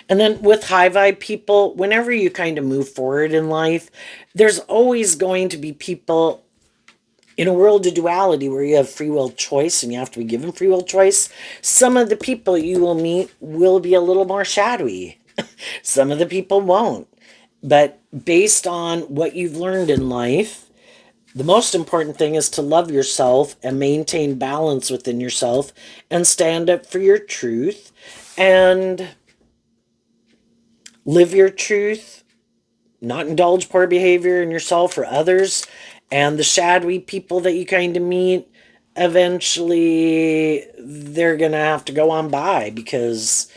And then with high vibe people, whenever you kind of move forward in life, there's always going to be people in a world of duality where you have free will choice and you have to be given free will choice. Some of the people you will meet will be a little more shadowy. Some of the people won't. But based on what you've learned in life, the most important thing is to love yourself and maintain balance within yourself and stand up for your truth and live your truth, not indulge poor behavior in yourself or others. And the shadowy people that you kind of meet, eventually they're going to have to go on by because,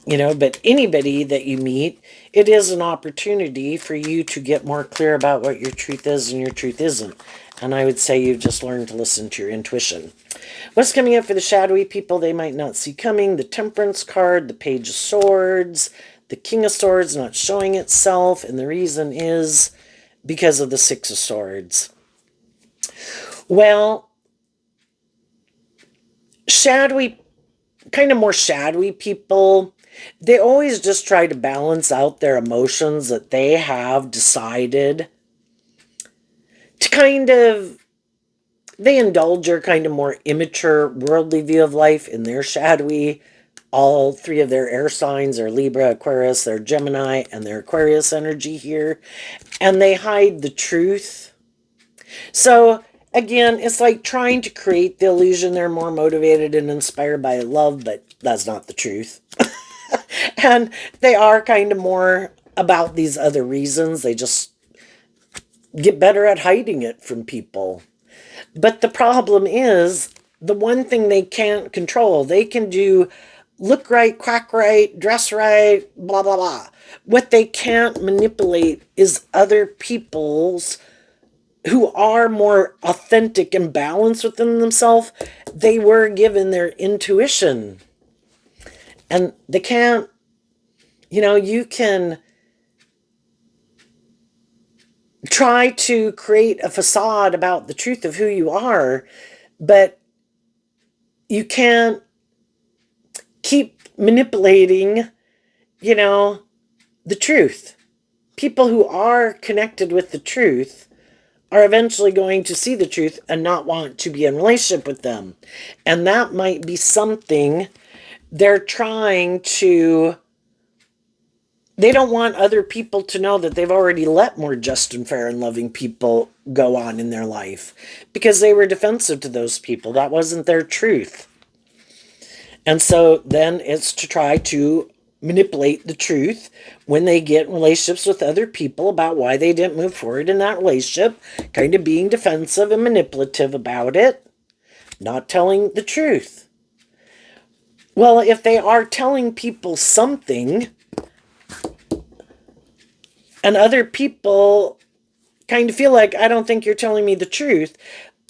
but anybody that you meet, it is an opportunity for you to get more clear about what your truth is and your truth isn't. And I would say you've just learned to listen to your intuition. What's coming up for the shadowy people they might not see coming? The Temperance card, the Page of Swords, the King of Swords not showing itself. And the reason is because of the Six of Swords. Well, kind of more shadowy people, they always just try to balance out their emotions that they have decided to they indulge their kind of more immature worldly view of life in their shadowy. All three of their air signs are Libra, Aquarius, their Gemini, and their Aquarius energy here. And they hide the truth. So again, it's like trying to create the illusion they're more motivated and inspired by love, but that's not the truth. And they are kind of more about these other reasons. They just get better at hiding it from people. But the problem is, the one thing they can't control, they can do look right, quack right, dress right, blah, blah, blah. What they can't manipulate is other people's who are more authentic and balanced within themselves. They were given their intuition. And they can't, you can try to create a facade about the truth of who you are, but you can't keep manipulating, the truth. People who are connected with the truth are eventually going to see the truth and not want to be in relationship with them. And that might be something they're trying to. They don't want other people to know that they've already let more just and fair and loving people go on in their life because they were defensive to those people. That wasn't their truth. And so then it's to try to manipulate the truth when they get in relationships with other people about why they didn't move forward in that relationship, kind of being defensive and manipulative about it, not telling the truth. Well, if they are telling people something and other people kind of feel like, I don't think you're telling me the truth,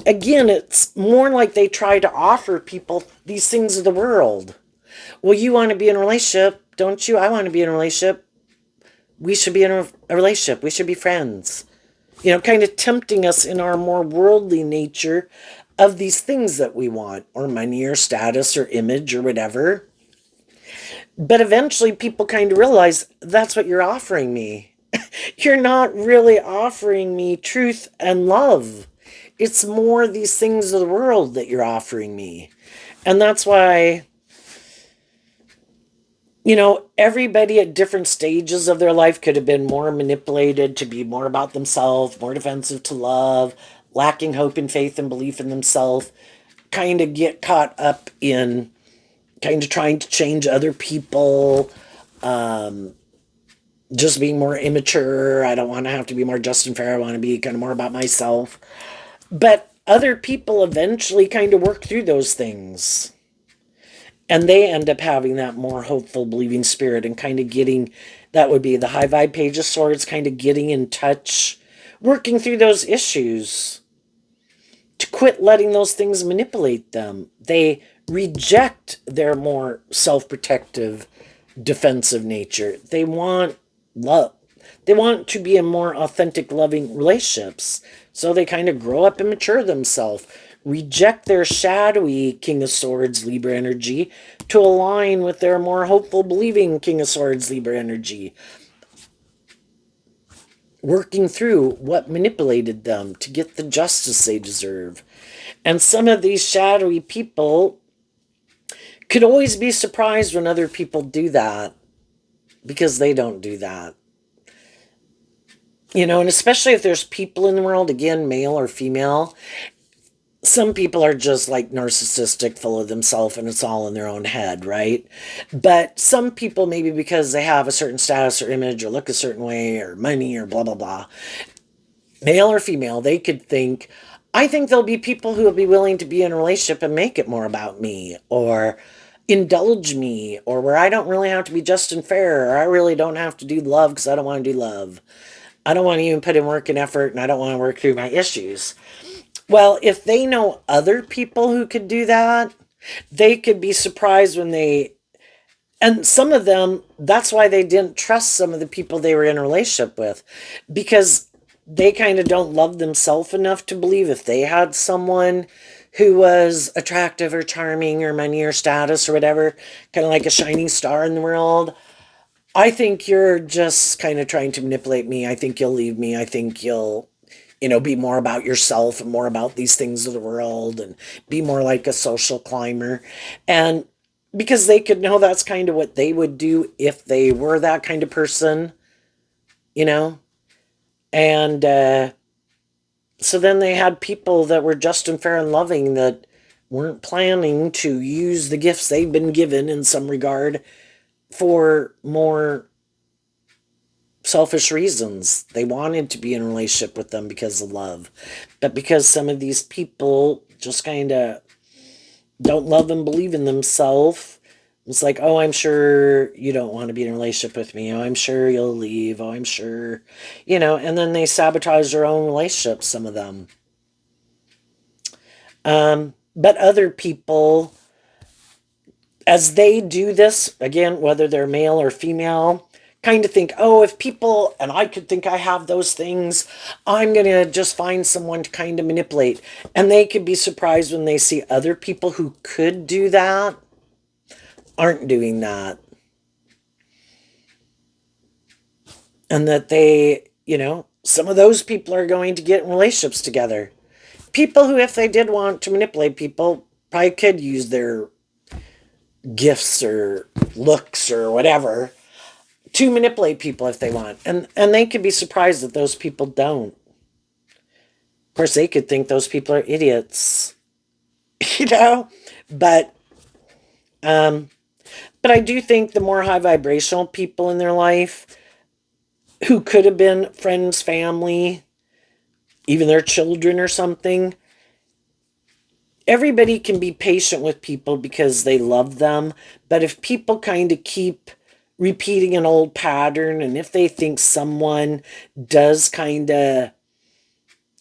again, it's more like they try to offer people these things of the world. Well, you want to be in a relationship, don't you? I want to be in a relationship. We should be in a relationship. We should be friends. Kind of tempting us in our more worldly nature of these things that we want, or money, or status, or image, or whatever. But eventually people kind of realize that's what you're offering me. You're not really offering me truth and love. It's more these things of the world that you're offering me. And that's why, everybody at different stages of their life could have been more manipulated to be more about themselves, more defensive to love, lacking hope and faith and belief in themselves, kind of get caught up in kind of trying to change other people, just being more immature. I don't want to have to be more just and fair. I want to be kind of more about myself. But other people eventually kind of work through those things. And they end up having that more hopeful, believing spirit and kind of getting, that would be the high vibe Page of Swords, kind of getting in touch, working through those issues to quit letting those things manipulate them. They reject their more self-protective, defensive nature. They want love. They want to be in more authentic, loving relationships. So they kind of grow up and mature themselves, reject their shadowy King of Swords, Libra energy to align with their more hopeful, believing King of Swords, Libra energy. Working through what manipulated them to get the justice they deserve. And some of these shadowy people could always be surprised when other people do that, because they don't do that. And especially if there's people in the world, again, male or female, some people are just like narcissistic, full of themselves, and it's all in their own head, right? But some people, maybe because they have a certain status or image or look a certain way or money or blah, blah, blah, male or female, they could think, I think there'll be people who will be willing to be in a relationship and make it more about me, or indulge me, or where I don't really have to be just and fair, or I really don't have to do love because I don't want to do love. I don't want to even put in work and effort, and I don't want to work through my issues. Well, if they know other people who could do that, they could be surprised when and some of them, that's why they didn't trust some of the people they were in a relationship with, because they kind of don't love themselves enough to believe if they had someone who was attractive or charming or money or status or whatever, kind of like a shining star in the world. I think you're just kind of trying to manipulate me. I think you'll leave me. I think you'll be more about yourself and more about these things of the world and be more like a social climber. And because they could know that's kind of what they would do if they were that kind of person, you know? And so then they had people that were just and fair and loving that weren't planning to use the gifts they've been given in some regard for more selfish reasons. They wanted to be in a relationship with them because of love. But because some of these people just kind of don't love and believe in themselves, it's like, oh, I'm sure you don't want to be in a relationship with me. Oh, I'm sure you'll leave. Oh, I'm sure, and then they sabotage their own relationships, some of them. But other people, as they do this, again, whether they're male or female, kind of think, oh, if people, and I could think I have those things, I'm going to just find someone to kind of manipulate. And they could be surprised when they see other people who could do that aren't doing that. And that they, some of those people are going to get in relationships together. People who, if they did want to manipulate people, probably could use their gifts or looks or whatever to manipulate people if they want. And they could be surprised that those people don't. Of course, they could think those people are idiots, but But I do think the more high vibrational people in their life who could have been friends, family, even their children or something, everybody can be patient with people because they love them. But if people kind of keep repeating an old pattern, and if they think someone does kind of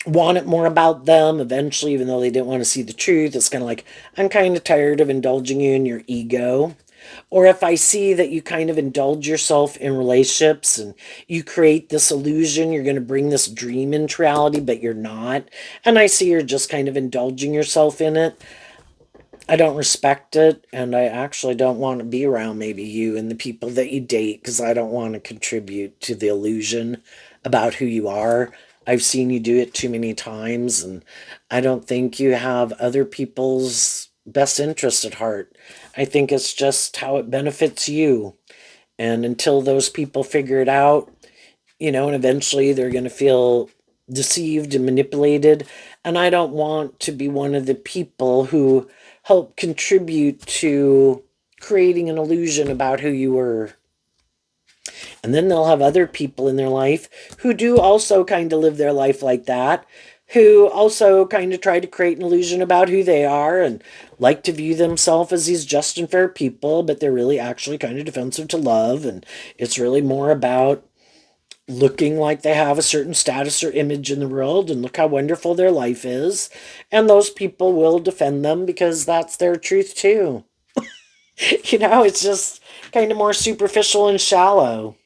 want it more about them eventually, even though they didn't want to see the truth, it's kind of like, I'm kind of tired of indulging you in your ego. Or if I see that you kind of indulge yourself in relationships and you create this illusion, you're going to bring this dream into reality, but you're not. And I see you're just kind of indulging yourself in it. I don't respect it, and I actually don't want to be around maybe you and the people that you date because I don't want to contribute to the illusion about who you are. I've seen you do it too many times, and I don't think you have other people's best interest at heart. I think it's just how it benefits you. And until those people figure it out, and eventually they're going to feel deceived and manipulated. And I don't want to be one of the people who help contribute to creating an illusion about who you were. And then they'll have other people in their life who do also kind of live their life like that, who also kind of try to create an illusion about who they are and like to view themselves as these just and fair people, but they're really actually kind of defensive to love. And it's really more about looking like they have a certain status or image in the world and look how wonderful their life is. And those people will defend them because that's their truth too. It's just kind of more superficial and shallow,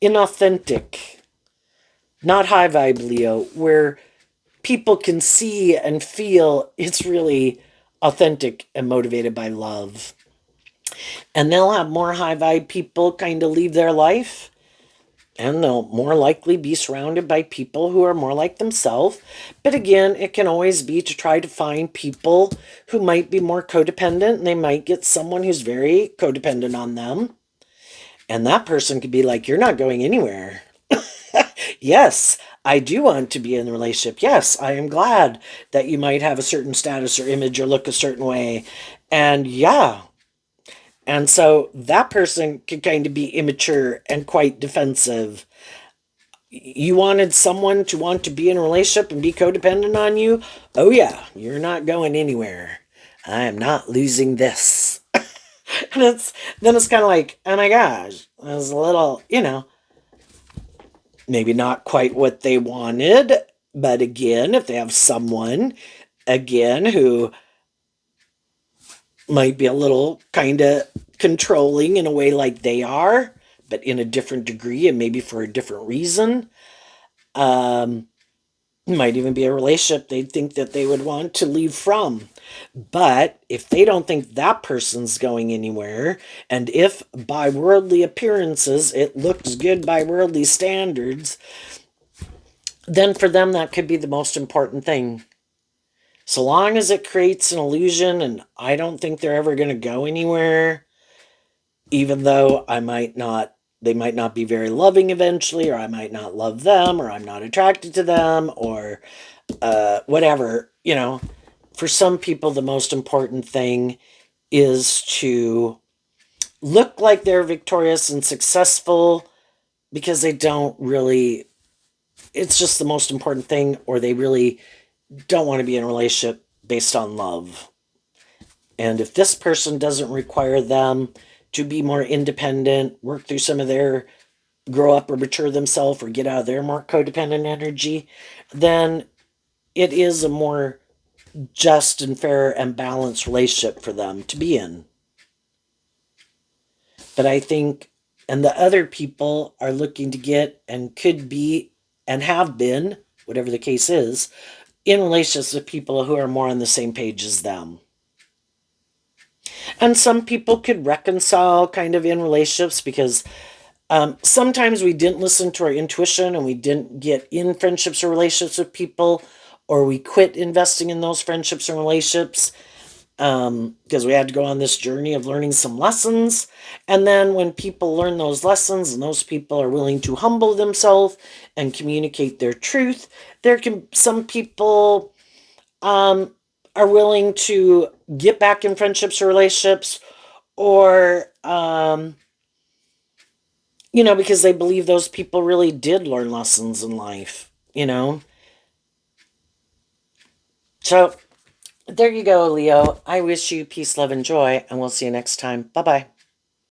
inauthentic, not high vibe Leo, where people can see and feel it's really authentic and motivated by love. And they'll have more high vibe people kind of leave their life, and they'll more likely be surrounded by people who are more like themselves. But again, it can always be to try to find people who might be more codependent, and they might get someone who's very codependent on them. And that person could be like, you're not going anywhere. Yes, I do want to be in a relationship. Yes, I am glad that you might have a certain status or image or look a certain way. And yeah. And so that person could kind of be immature and quite defensive. You wanted someone to want to be in a relationship and be codependent on you? Oh, yeah, you're not going anywhere. I am not losing this. And it's kind of like, oh my gosh, it was a little, maybe not quite what they wanted. But again, if they have someone, again, who might be a little kind of controlling in a way like they are, but in a different degree and maybe for a different reason, um, might even be a relationship they'd think that they would want to leave from. But if they don't think that person's going anywhere, and if by worldly appearances it looks good by worldly standards, then for them that could be the most important thing. So long as it creates an illusion, and I don't think they're ever going to go anywhere, even though they might not be very loving eventually, or I might not love them, or I'm not attracted to them, or whatever. For some people, the most important thing is to look like they're victorious and successful because they don't really, it's just the most important thing, or they really don't want to be in a relationship based on love. And if this person doesn't require them to be more independent, work through some of their grow up or mature themselves or get out of their more codependent energy, then it is a more just and fair and balanced relationship for them to be in. But I think, and the other people are looking to get and could be and have been, whatever the case is, in relationships with people who are more on the same page as them. And some people could reconcile kind of in relationships because sometimes we didn't listen to our intuition and we didn't get in friendships or relationships with people, or we quit investing in those friendships and relationships because we had to go on this journey of learning some lessons. And then when people learn those lessons and those people are willing to humble themselves and communicate their truth, some people are willing to get back in friendships or relationships, or, because they believe those people really did learn lessons in life. So there you go, Leo. I wish you peace, love, and joy, and we'll see you next time. Bye-bye.